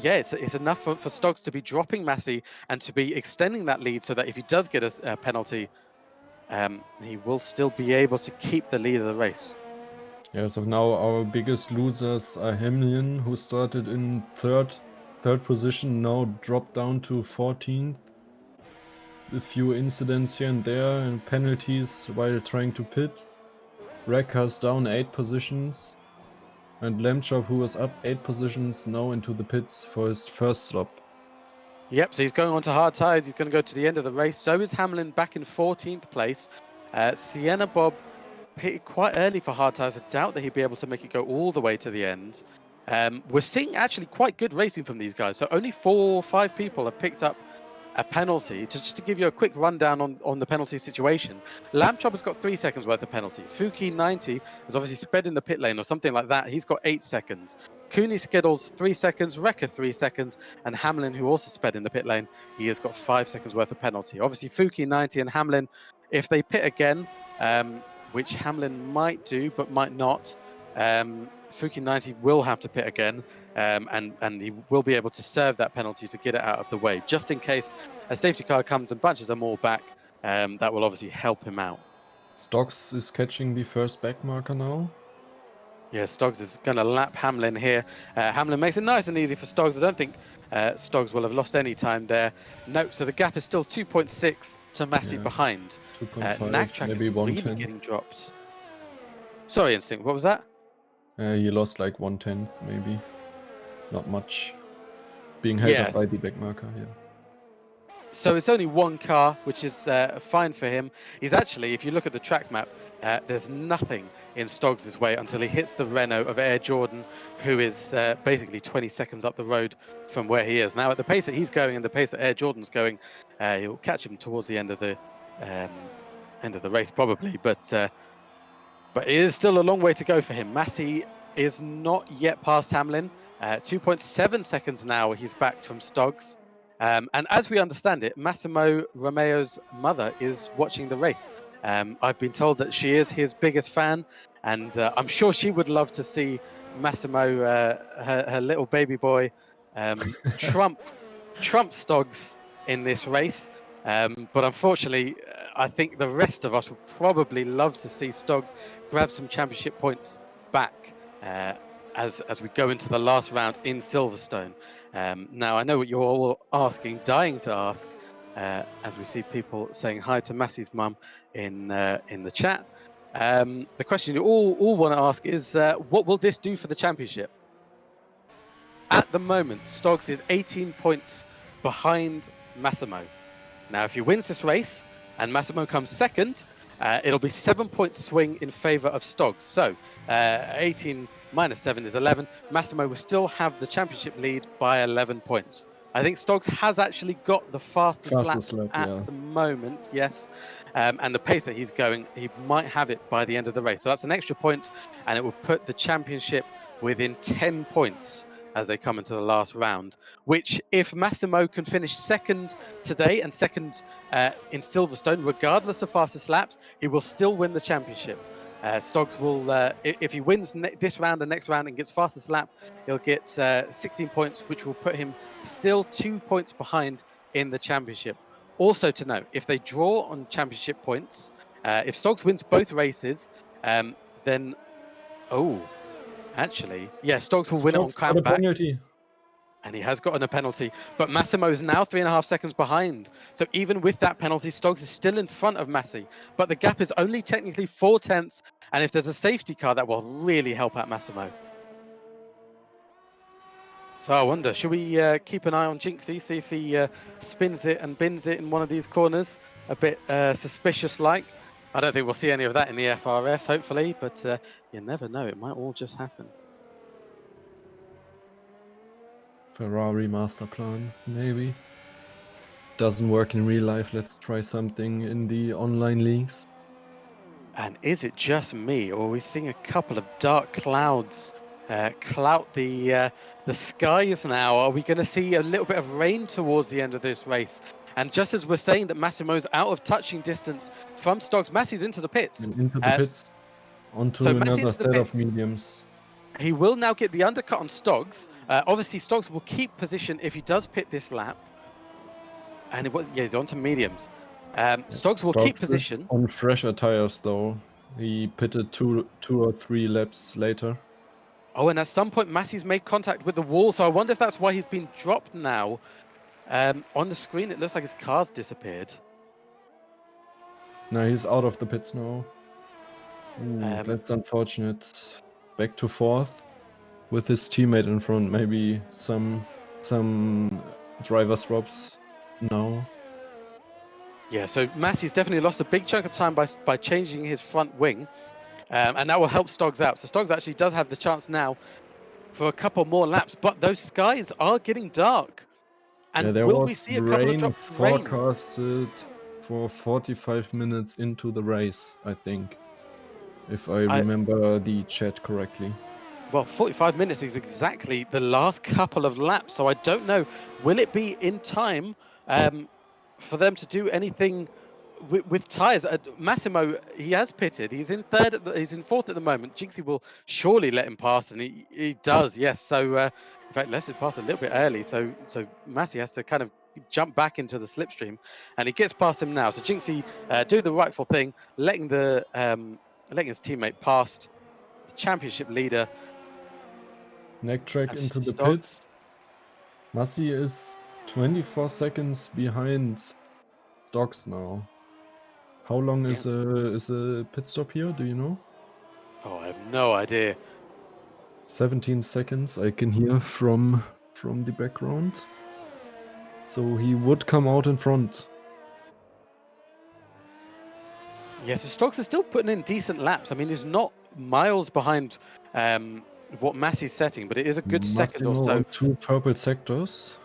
yeah, it's enough for Stoggs to be dropping Massey and to be extending that lead so that if he does get a penalty, he will still be able to keep the lead of the race. Yeah, so now our biggest losers are Hamlin, who started in third position, now dropped down to 14th. A few incidents here and there and penalties while trying to pit. Wrecker's down 8 positions. And Lemchov, who was up 8 positions, now into the pits for his first stop. Yep, so he's going on to hard tyres. He's going to go to the end of the race. So is Hamlin back in 14th place. Sienna Bob pitted quite early for hard tyres. I doubt that he'd be able to make it go all the way to the end. We're seeing actually quite good racing from these guys. So only 4 or 5 people have picked up a penalty. Just to give you a quick rundown on the penalty situation, Lamchop got 3 seconds worth of penalties. Fuki 90 has obviously sped in the pit lane or something like that. He's got 8 seconds. Cooney Skiddles 3 seconds, Wrecker 3 seconds, and Hamlin, who also sped in the pit lane, he has got 5 seconds worth of penalty. Obviously, Fuki 90 and Hamlin, if they pit again, which Hamlin might do but might not, Fuki 90 will have to pit again, and he will be able to serve that penalty to get it out of the way, just in case a safety car comes and bunches them all back. That will obviously help him out. Stocks is catching the first back marker now. Yeah, Stoggs is going to lap Hamlin here. Hamlin makes it nice and easy for Stoggs. I don't think Stoggs will have lost any time there. No, so the gap is still 2.6 to Massey Yeah, behind. 2.5, Nagtrack is maybe really 1/10. getting dropped. Sorry, Instinct, what was that? He lost like 1/10, maybe. Not much. Being held up by Yes. the back marker, yeah. So it's only one car, which is fine for him. He's actually, if you look at the track map, there's nothing in Stoggs' way until he hits the Renault of Air Jordan, who is basically 20 seconds up the road from where he is. Now, at the pace that he's going and the pace that Air Jordan's going, he'll catch him towards the end of the race probably. But it is still a long way to go for him. Massey is not yet past Hamlin. 2.7 seconds now, he's back from Stoggs. And as we understand it, Massimo Romeo's mother is watching the race. I've been told that she is his biggest fan, and I'm sure she would love to see Massimo, her little baby boy, trump Stoggs in this race. But unfortunately, I think the rest of us would probably love to see Stoggs grab some championship points back as we go into the last round in Silverstone. Now, I know what you're all asking, dying to ask, as we see people saying hi to Massey's mum in the chat. The question you all want to ask is, what will this do for the championship? At the moment, Stoggs is 18 points behind Massimo. Now, if he wins this race and Massimo comes second, it'll be 7-point swing in favor of Stoggs. So 18 minus 7 is 11. Massimo will still have the championship lead by 11 points. I think Stoggs has actually got the fastest lap at yeah. the moment, yes. And the pace that he's going, he might have it by the end of the race. So that's an extra point, and it will put the championship within 10 points as they come into the last round, which if Massimo can finish second today and second in Silverstone, regardless of fastest laps, he will still win the championship. Stoggs will, if he wins this round and next round and gets fastest lap, he'll get 16 points, which will put him still 2 points behind in the championship. Also to note, if they draw on championship points, if Stoggs wins both races, then, actually, yeah, Stoggs will win it on Stocks got a comeback. penalty. And he has gotten a penalty, but Massimo is now 3.5 seconds behind. So even with that penalty, Stoggs is still in front of Massey, but the gap is only technically 4/10. And if there's a safety car, that will really help out Massimo. So I wonder, should we keep an eye on Jinxie, see if he spins it and bins it in one of these corners, a bit suspicious-like? I don't think we'll see any of that in the FRS, hopefully, but you never know. It might all just happen. Ferrari master plan, maybe. Doesn't work in real life. Let's try something in the online leagues. And is it just me, or are we seeing a couple of dark clouds clout the skies now? Are we going to see a little bit of rain towards the end of this race? And just as we're saying that Massimo's out of touching distance from Stoggs, Massey's into the pits. And into the pits. So Onto Massey another into the set of pits. mediums. He will now get the undercut on Stoggs. Obviously, Stoggs will keep position if he does pit this lap. And yeah, he's onto mediums. Stoggs will keep Stocks is position. on fresher tires though. He pitted two or three laps later. Oh, and at some point, Massey's made contact with the wall, so I wonder if that's why he's been dropped now. On the screen, it looks like his car's disappeared. No, he's out of the pits now. Ooh, Um, that's unfortunate. Back to fourth with his teammate in front. Maybe some driver swaps now. yeah, so Massey's definitely lost a big chunk of time by changing his front wing, and that will help Stoggs out. So Stoggs actually does have the chance now for a couple more laps, but those skies are getting dark. Yeah, And there will we was see a couple of rain drops of rain? forecasted for 45 minutes into the race, I think, if I I, remember the chat correctly. well, 45 minutes is exactly the last couple of laps. So I don't know. Will it be in time um, for them to do anything with tyres? Massimo, he has pitted. He's in third. He's in fourth at the moment. Jinxie will surely let him pass, and he does. Yes. So in fact, lets it pass a little bit early. So Massey has to kind of jump back into the slipstream, and he gets past him now. So Jinxie do the rightful thing, letting his teammate past the championship leader. Neck track And into the pit. Stocks, Massi is 24 seconds behind Stocks now. How long yeah. is a pit stop here? Do you know? Oh, I have no idea. 17 seconds. I can hear from the background. So he would come out in front. Yeah, so Stocks is still putting in decent laps. I mean, he's not miles behind um, what Massey's setting, but it is a good second or Massimo so. on two purple sectors.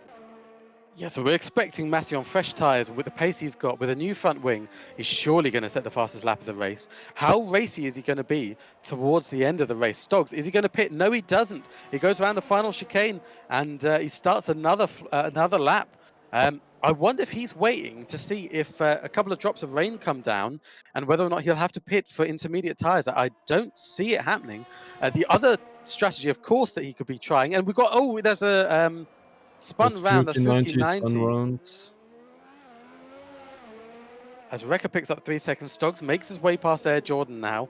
Yeah, so we're expecting Massey on fresh tyres with the pace he's got, with a new front wing. He's surely going to set the fastest lap of the race. How racy is he going to be towards the end of the race? Stoggs, is he going to pit? No, he doesn't. He goes around the final chicane and he starts another lap. I wonder if he's waiting to see if a couple of drops of rain come down and whether or not he'll have to pit for intermediate tyres. I don't see it happening. The other strategy, of course, that he could be trying, and we've got, oh, there's a There's spun round, that's Fuki Fuki 90 spun 90. rounds. As Rekka picks up 3 seconds, Stoggs makes his way past Air Jordan now.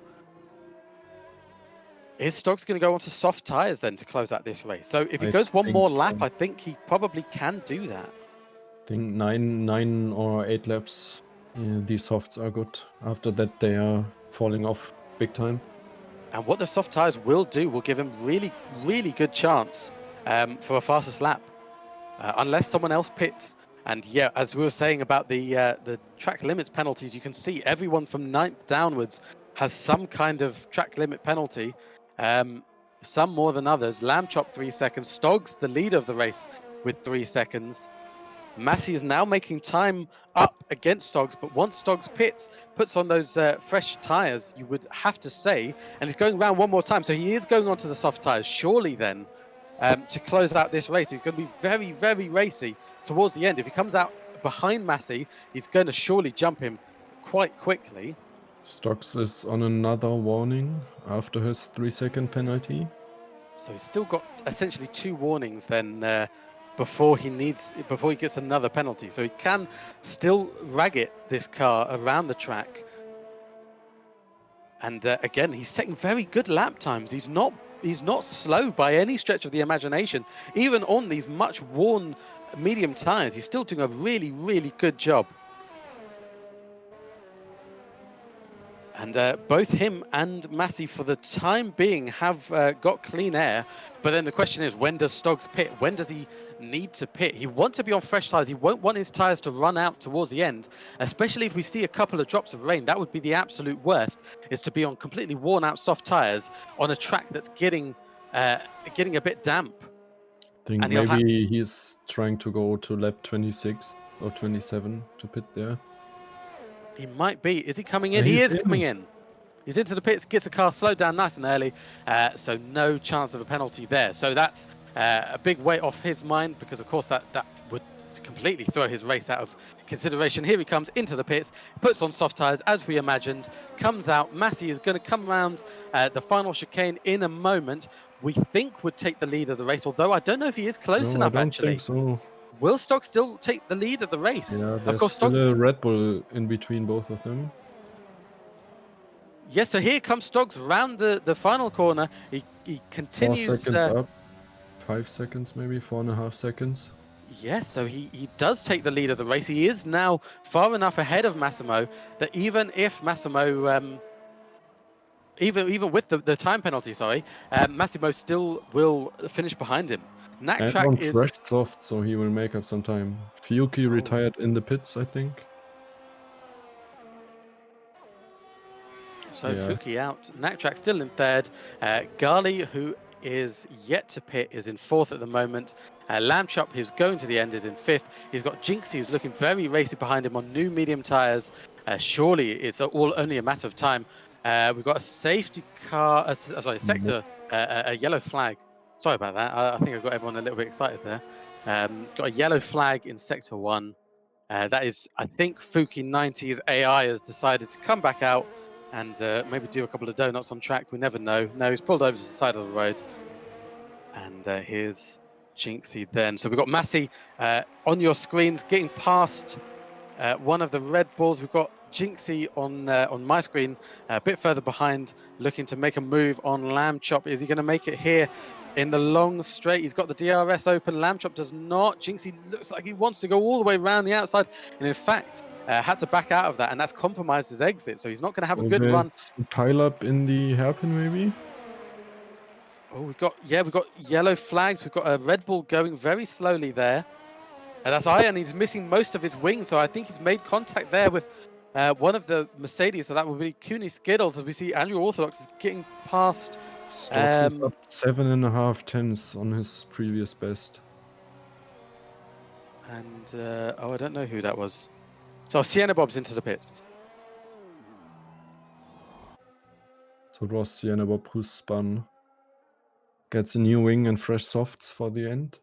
Is Stoggs going to go onto soft tyres then to close out this race? So if he I goes one think more lap, so. I think he probably can do that. Think nine or 8 laps. Yeah, these softs are good. After that, they are falling off big time. And what the soft tyres will do will give him really, really good chance for a fastest lap. Unless someone else pits. And yeah, as we were saying about the track limits penalties, you can see everyone from ninth downwards has some kind of track limit penalty. Um, some more than others. Lamb Chop 3 seconds. Stoggs, the leader of the race, with 3 seconds. Massey is now making time up against Stoggs, but once Stoggs pits, puts on those fresh tyres, you would have to say, and he's going around one more time, so he is going onto the soft tyres. Surely then, to close out this race, he's going to be very, very racy towards the end. If he comes out behind Massey, he's going to surely jump him quite quickly. Stocks is on another warning after his 3-second penalty. So he's still got essentially 2 warnings then before he gets another penalty. So he can still rag it this car around the track. And again, he's setting very good lap times. He's not slow by any stretch of the imagination. Even on these much worn medium tires, he's still doing a really, really good job. And both him and Massey, for the time being, have got clean air. But then the question is, when does Stoggs pit? When does he need to pit? He wants to be on fresh tyres. He won't want his tyres to run out towards the end, especially if we see a couple of drops of rain. That would be the absolute worst, is to be on completely worn out soft tyres on a track that's uh, getting a bit damp. Think And he'll have maybe he's trying to go to lap 26 or 27 to pit there. he might be. Is he coming in? He He's is coming in. in. He's into the pits, gets the car slowed down nice and early, so no chance of a penalty there. So that's a big weight off his mind, because of course that would completely throw his race out of consideration. Here he comes into the pits, puts on soft tyres as we imagined, comes out. Massey is going to come around the final chicane in a moment. We think would take the lead of the race, although I don't know if he is close No, I enough don't think actually. so. Will Stock still take the lead of the race? Yeah, Of there's course, still Stock's a Red Bull in between both of them. Yeah, so here comes Stoggs round the final corner. He 4 continues. seconds up, 5 seconds maybe, 4.5 seconds. Yes, so he does take the lead of the race. He is now far enough ahead of Massimo that even if Massimo, even with the time penalty, sorry, Massimo still will finish behind him. Knack And Track on fresh is. soft, so he will make up some time. Fiuki Oh, retired in the pits, I think. so Yeah, Fuki out. Knack Track still in third. Gali, who is yet to pit, is in fourth at the moment. Lamb Chop, who's going to the end, is in fifth. He's got Jinxie, who's looking very racy behind him on new medium tyres. Surely it's all only a matter of time. We've got a safety car, sorry, a nope. sector, a yellow flag. Sorry about that. I think I got everyone a little bit excited there. Got a yellow flag in sector one. That is, I think, Fuki 90's AI has decided to come back out and maybe do a couple of donuts on track. We never know. No, he's pulled over to the side of the road. And here's Jinxie then. So we've got Massey on your screens getting past one of the Red Bulls. We've got Jinxie on my screen, a bit further behind, looking to make a move on Lamb Chop. Is he going to make it here in the long straight? He's got the DRS open. Lamb Chop does not. Jinxie looks like he wants to go all the way around the outside, and in fact, had to back out of that, and that's compromised his exit. So he's not going to have a So good run. there's a pile up in the hairpin maybe? Oh, we've got yellow flags. We've got a Red Bull going very slowly there. And that's Iron. He's missing most of his wings, so I think he's made contact there with one of the Mercedes. So that will be Cooney Skittles, as we see Andrew Orthodox is getting past. Stocks is up Um, 7.5 tenths on his previous best. and oh, I don't know who that was. So Sienna Bob's into the pits. So it was Sienna Bob who spun. Gets a new wing and fresh softs for the end.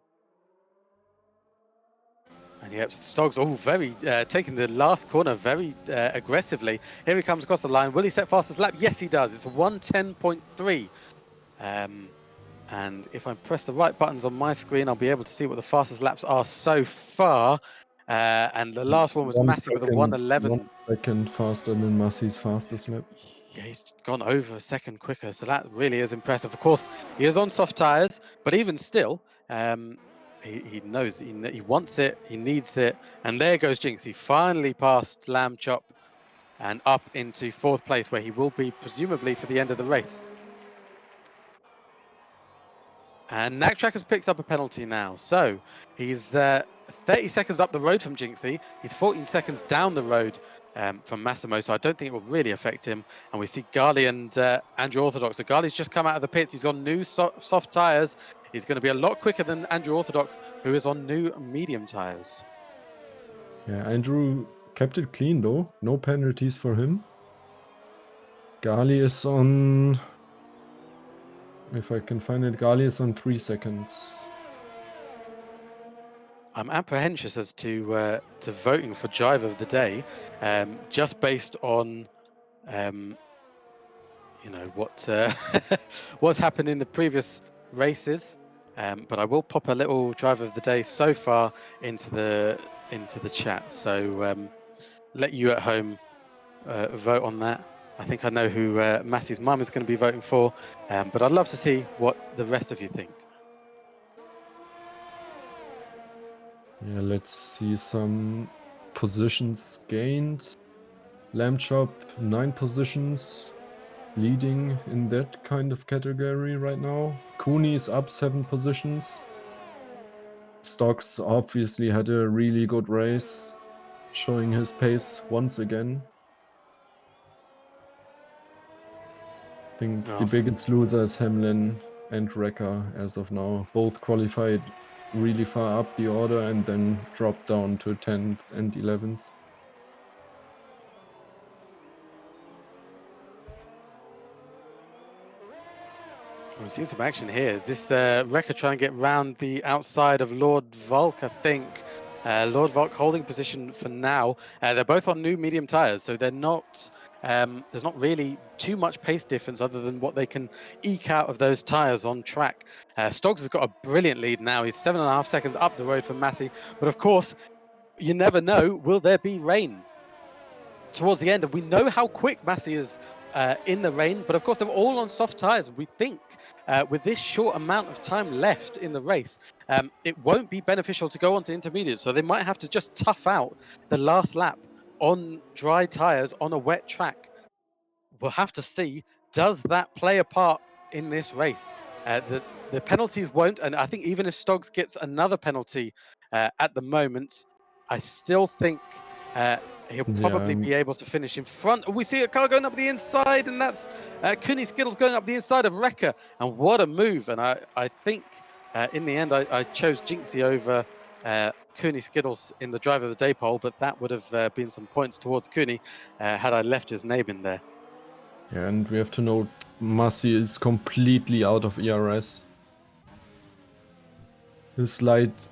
And yep, Stoggs, oh, very taking the last corner very aggressively. Here he comes across the line. Will he set fastest lap? Yes, he does. It's a 110.3. And if I press the right buttons on my screen, I'll be able to see what the fastest laps are so far. And the last It's one was Massey with a 1 111. second faster than Massey's fastest lap. Yeah, he's gone over a second quicker, so that really is impressive. Of course, he is on soft tires, but even still, he knows he wants it, he needs it, and there goes Jinx. He finally passed Lamb Chop and up into fourth place, where he will be presumably for the end of the race. And Knack Track has picked up a penalty now. So he's 30 seconds up the road from Jinxie. He's 14 seconds down the road from Massimo. So I don't think it will really affect him. And we see Gali and Andrew Orthodox. So Gali's just come out of the pits. He's on new soft tyres. He's going to be a lot quicker than Andrew Orthodox, who is on new medium tyres. Yeah, Andrew kept it clean though. No penalties for him. Gali is on... If I can find it, Gali is on 3 seconds. I'm apprehensive as to voting for Driver of the Day, just based on what what's happened in the previous races. But I will pop a little driver of the day so far into the chat. So let you at home vote on that. I think I know who Massey's mum is going to be voting for, but I'd love to see what the rest of you think. Yeah, let's see some positions gained. Lamb Chop, 9 positions, leading in that kind of category right now. Cooney is up 7 positions. Stocks obviously had a really good race, showing his pace once again. I think the Oh, biggest loser is Hamlin and Wrecker as of now. Both qualified really far up the order and then dropped down to 10th and 11th. we've seen some action here. This Wrecker trying to get round the outside of Lord Volk, I think. Lord Volk holding position for now. They're both on new medium tyres, so they're not. There's not really too much pace difference other than what they can eke out of those tyres on track. Stoggs has got a brilliant lead now. He's 7.5 seconds up the road from Massey. But of course, you never know. Will there be rain towards the end? And we know how quick Massey is in the rain, but of course they're all on soft tyres. We think with this short amount of time left in the race, it won't be beneficial to go on to intermediate. So they might have to just tough out the last lap on dry tyres on a wet track. We'll have to see, does that play a part in this race? The penalties won't, and I think even if Stoggs gets another penalty at the moment, I still think uh, he'll Yeah, probably and be able to finish in front. We see a car going up the inside, and that's Cooney Skittles going up the inside of Wrecker, and what a move! And I think in the end I chose Jinxie over. Cooney Skittles in the driver of the day poll, but that would have been some points towards Cooney had I left his name in there. yeah, and we have to note Masi is completely out of ERS. His light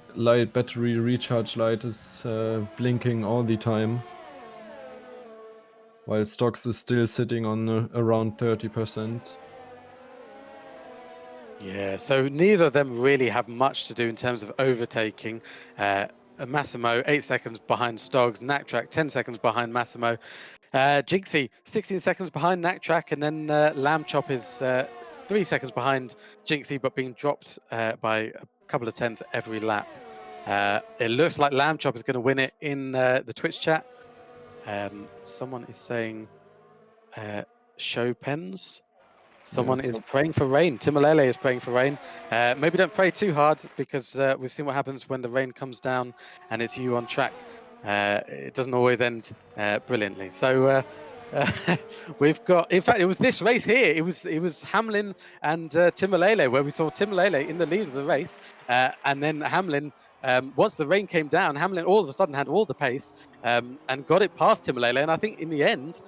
battery recharge light is blinking all the time, while Stocks is still sitting on around 30%. Yeah, so neither of them really have much to do in terms of overtaking. Massimo, 8 seconds behind Stoggs, Naktrack, 10 seconds behind Massimo. Jinxie, 16 seconds behind Naktrack, and then Lamb Chop is 3 seconds behind Jinxie, but being dropped by a couple of tenths every lap. It looks like Lamb Chop is going to win it in the Twitch chat. Someone is saying show pens. Yeah, Someone is so praying for rain. Timalele is praying for rain. Maybe don't pray too hard because we've seen what happens when the rain comes down and it's you on track. It doesn't always end brilliantly. So we've got. In fact, it was this race here. It was Hamlin and Timalele where we saw Timalele in the lead of the race, and then Hamlin. Once the rain came down, Hamlin all of a sudden had all the pace and got it past Timalele. And I think in the end,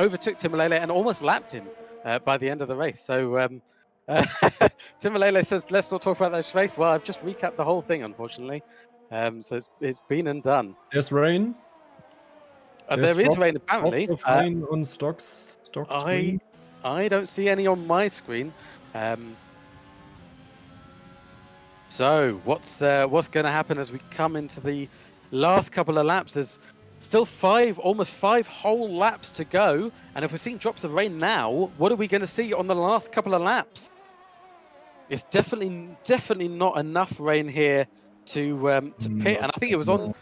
overtook Timalele and almost lapped him by the end of the race. So uh, Timalele says, "Let's not talk about this race." Well, I've just recapped the whole thing, unfortunately. So it's been and done. there's rain. There's There is rain drops apparently. of rain on stock I screen. I don't see any on my screen. Um, so what's going to happen as we come into the last couple of laps? There's still almost 5 whole laps to go, and if we're seeing drops of rain now, what are we going to see on the last couple of laps? It's definitely not enough rain here to pit, Not and I think yet, it was no.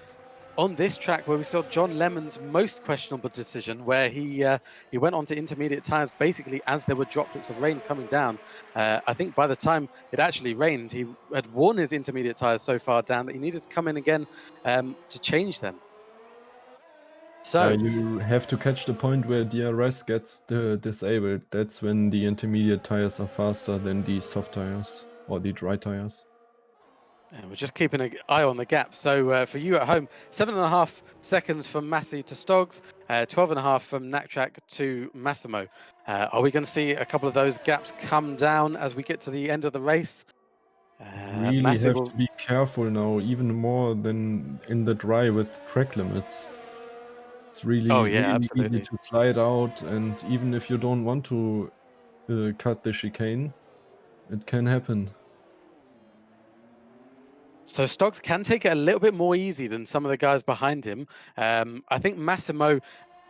on this track where we saw John Lemon's most questionable decision, where he went onto intermediate tyres basically as there were droplets of rain coming down. I think by the time it actually rained, he had worn his intermediate tyres so far down that he needed to come in again to change them. Yeah, So you have to catch the point where DRS gets disabled. That's when the intermediate tires are faster than the soft tires or the dry tires. we're just keeping an eye on the gap. So for you at home, 7.5 seconds from Massi to Stoggs, 12.5 from Naktrack to Massimo. Are we going to see a couple of those gaps come down as we get to the end of the race? Really Massi have will. to be careful now, even more than in the dry with track limits. It's Oh really, yeah, really easy absolutely. to slide out, and even if you don't want to cut the chicane, it can happen. So Stoggs can take it a little bit more easy than some of the guys behind him. I think Massimo.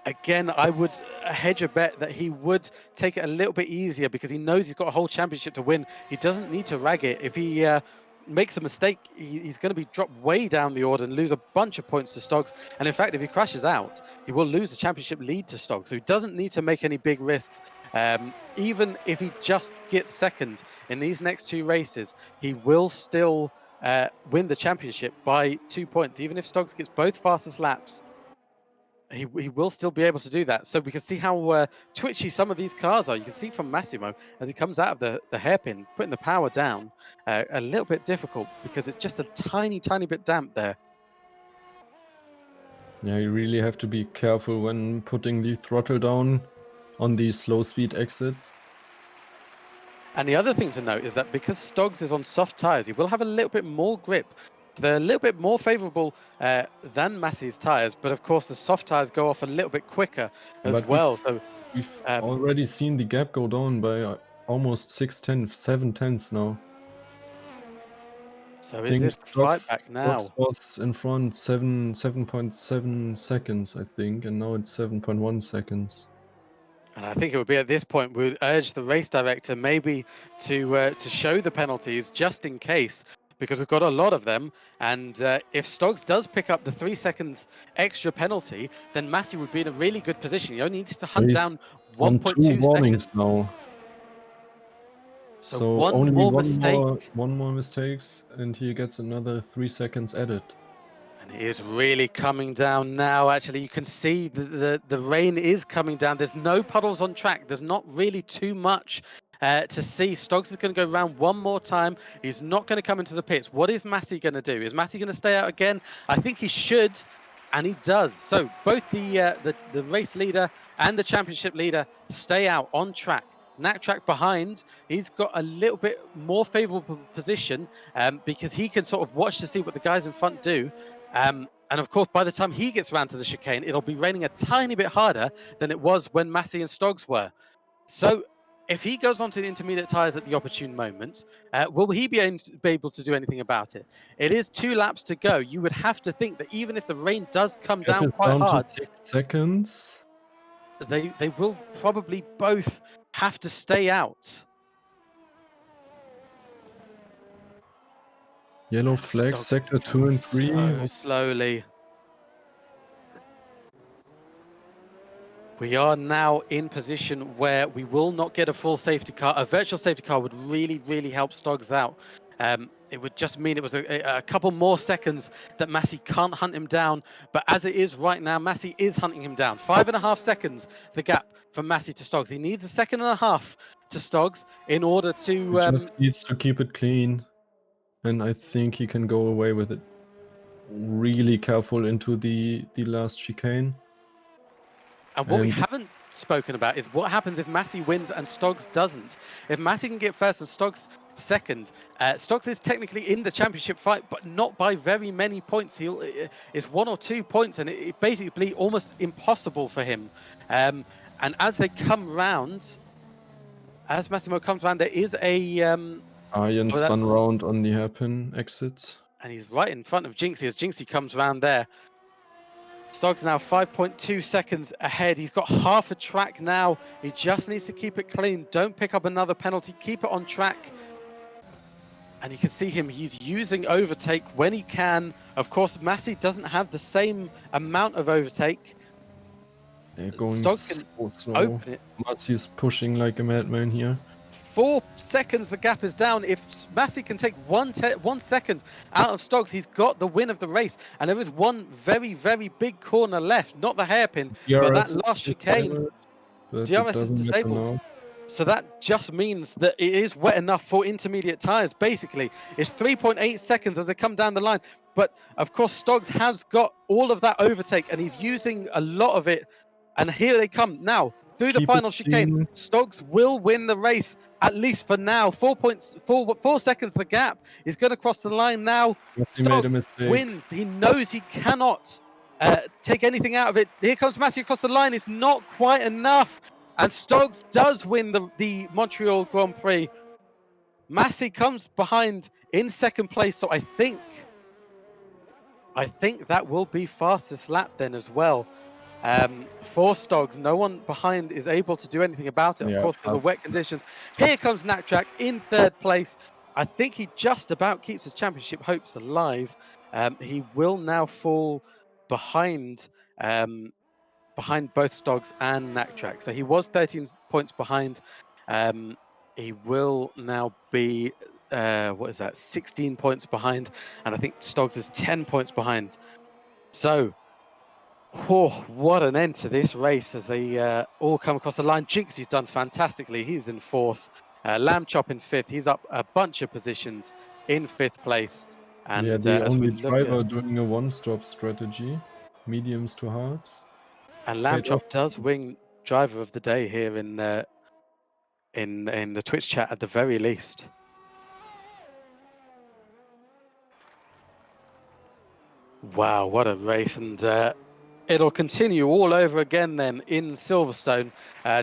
Again, I would hedge a bet that he would take it a little bit easier because he knows he's got a whole championship to win. He doesn't need to rag it. If he makes a mistake, he's going to be dropped way down the order and lose a bunch of points to Stoggs. And in fact, if he crashes out, he will lose the championship lead to Stoggs. So he doesn't need to make any big risks. Even if he just gets second in these next 2 races, he will still win the championship by 2 points. Even if Stoggs gets both fastest laps, he will still be able to do that. So we can see how twitchy some of these cars are. You can see from Massimo as he comes out of the hairpin, putting the power down, a little bit difficult because it's just a tiny bit damp there. Yeah, you really have to be careful when putting the throttle down on these slow speed exits. And the other thing to note is that because Stoggs is on soft tyres, he will have a little bit more grip. They're a little bit more favourable than Massey's tyres, but of course the soft tyres go off a little bit quicker as But well. So we've um, already seen the gap go down by almost 6 tenths, 7 tenths now. so I is think this the fight back Stocks now? was in front 7.7 seconds, I think, and now it's 7.1 seconds. And I think it would be at this point we would urge the race director maybe to show the penalties just in case, because we've got a lot of them. And if Stoggs does pick up the 3 seconds extra penalty, then Massey would be in a really good position. He only needs to hunt He's down on 2 1.2 warnings seconds. now. So So one only more mistake. one more mistakes, and he gets another 3 seconds added. And it is really coming down now. Actually, you can see the rain is coming down. There's no puddles on track. There's not really too much to see. Stoggs is going to go around one more time. He's not going to come into the pits. What is Massey going to do? Is Massey going to stay out again? I think he should, and he does. So both the race leader and the championship leader stay out on track. Knack track behind, he's got a little bit more favorable position because he can sort of watch to see what the guys in front do. And of course, by the time he gets round to the chicane, it'll be raining a tiny bit harder than it was when Massey and Stoggs were. So if he goes onto the intermediate tyres at the opportune moment, will he be able to do anything about it? It is 2 laps to go. You would have to think that even if the rain does come Gap down is quite down to hard, 6 seconds. they will probably both have to stay out. Yellow And flag, Stoggs is sector 2 coming and 3. so slowly. We are now in position where we will not get a full safety car. A virtual safety car would really, really help Stoggs out. It would just mean it was a couple more seconds that Massey can't hunt him down. But as it is right now, Massey is hunting him down. 5.5 seconds, the gap from Massey to Stoggs. He needs a second and a half to Stoggs in order He to just needs to keep it clean, and I think he can go away with it. Really careful into the last chicane. And what we And haven't spoken about is what happens if Massey wins and Stoggs doesn't. If Massey can get first and Stoggs second, Stoggs is technically in the championship fight, but not by very many points. It's 1 or 2 points, and it basically almost impossible for him. And as they come round, as Massimo comes round, there is a Arjen oh, spun that's round on the hairpin exit. and he's right in front of Jinxie as Jinxie comes round there. Stoggs now 5.2 seconds ahead. He's got half a track now. He just needs to keep it clean. Don't pick up another penalty. Keep it on track. And you can see him, he's using overtake when he can. Of course, Massey doesn't have the same amount of overtake. They're going Stoggs can so slow. open it. Massey is pushing like a madman here. 4 seconds, the gap is down. If Massey can take 1 second out of Stoggs, he's got the win of the race. And there is one very, very big corner left, not the hairpin, but that DRS last is chicane. disabled, but it DRS is doesn't matter disabled. now. So that just means that it is wet enough for intermediate tyres, basically. It's 3.8 seconds as they come down the line. But of course, Stoggs has got all of that overtake and he's using a lot of it. And here they come now through the Keep it final chicane. clean. Stoggs will win the race, at least for now. 4 seconds the gap. He's going to cross the line now. Massey made a Stoggs mistake. wins. He knows he cannot take anything out of it. Here comes Matthew across the line. It's not quite enough. And Stoggs does win the Montreal Grand Prix. Massey comes behind in second place. So I think that will be fastest lap then as well. For Stoggs, no one behind is able to do anything about it, of Yeah, course, because of wet conditions. Here comes Knacktrack in third place. I think he just about keeps his championship hopes alive. He will now fall behind behind both Stoggs and Knacktrack. So he was 13 points behind. He will now be, what is that, 16 points behind. And I think Stoggs is 10 points behind. So, oh, what an end to this race as they all come across the line. Jinxie's done fantastically. He's in fourth. Lamb Chop in fifth. He's up a bunch of positions in fifth place. yeah, And the as we only look at... driver doing a one-stop strategy, mediums to hards. And Lamb Paid off. Chop does win driver of the day here in the Twitch chat at the very least. Wow, what a race. And it'll continue all over again then in Silverstone.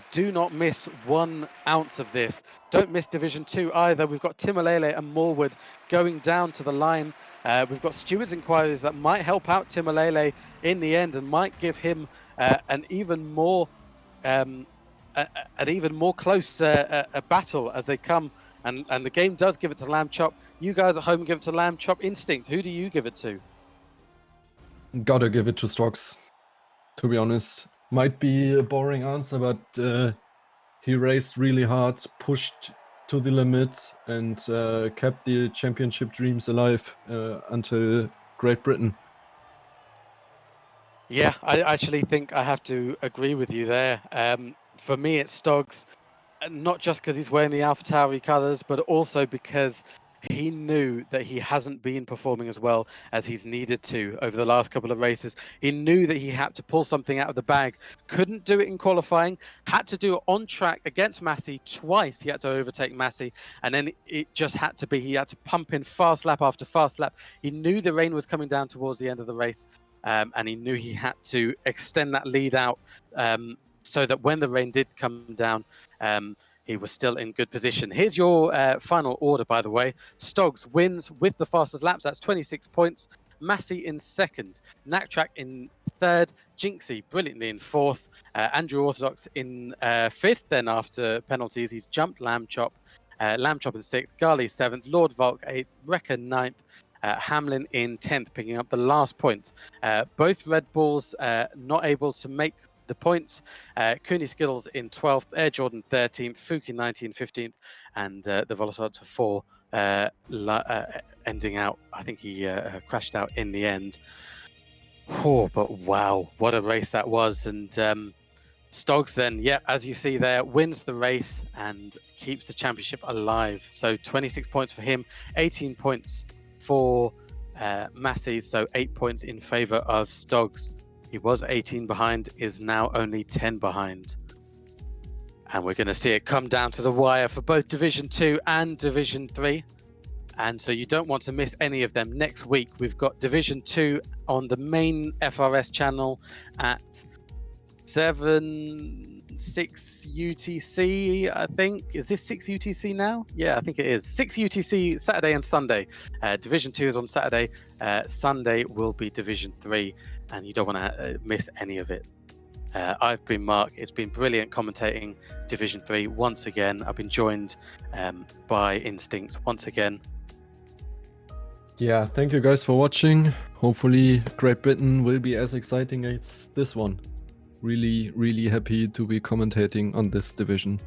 Do not miss 1 ounce of this. Don't miss Division 2 either. We've got Timalele and Morwood going down to the line. We've got stewards inquiries that might help out Timalele in the end and might give him an even more an even more close a battle as they come, and the game does give it to Lamb Chop. You guys at home give it to Lamb Chop. Instinct, who do you give it to? Gotta give it to Stocks, to be honest. Might be a boring answer, but he raced really hard, pushed to the limit, and kept the championship dreams alive until Great Britain. Yeah, I actually think I have to agree with you there. For me, it's Stoggs, not just because he's wearing the AlphaTauri colours, but also because he knew that he hasn't been performing as well as he's needed to over the last couple of races. He knew that he had to pull something out of the bag. Couldn't do it in qualifying. Had to do it on track against Massey twice. He had to overtake Massey, and then it just had to be. He had to pump in fast lap after fast lap. He knew the rain was coming down towards the end of the race. And he knew he had to extend that lead out so that when the rain did come down, he was still in good position. Here's your final order, by the way. Stoggs wins with the fastest laps. That's 26 points. Massey in second. Naktrack in third. Jinxie brilliantly in fourth. Andrew Orthodox in fifth. Then after penalties, he's jumped Lamb Chop. Lamb Chop in sixth. Garley seventh. Lord Volk eighth. Wrecker ninth. Hamlin in 10th, picking up the last point. Both Red Bulls not able to make the points. Cooney Skittles in 12th, Air Jordan 13th, Fuki 19th, 15th, and the Velociraptor 4 ending out. I think he crashed out in the end. Oh, but wow, what a race that was. And Stoggs then, yeah, as you see there, wins the race and keeps the championship alive. So 26 points for him, 18 points for Massey, so 8 points in favour of Stoggs. He was 18 behind, is now only 10 behind. And we're going to see it come down to the wire for both Division 2 and Division 3. And so you don't want to miss any of them. Next week, we've got Division 2 on the main FRS channel at 6 UTC, I think. Is this 6 UTC now? Yeah, I think it is. 6 UTC Saturday and Sunday. Division 2 is on Saturday. Sunday will be Division 3, and you don't want to miss any of it. I've been Mark. It's been brilliant commentating Division 3 once again. I've been joined by Instinct once again. Yeah, thank you guys for watching. Hopefully Great Britain will be as exciting as this one. Really, really happy to be commentating on this division.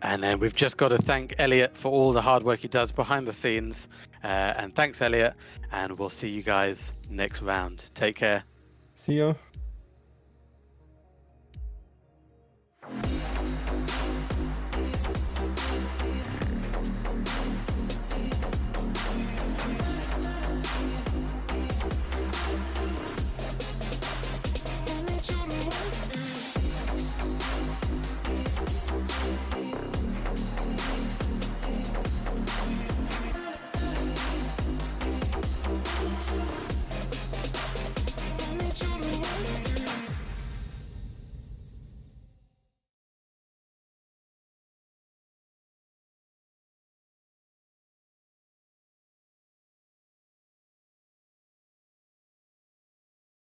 And then we've just got to thank Elliot for all the hard work he does behind the scenes. And thanks, Elliot. And we'll see you guys next round. Take care. See ya.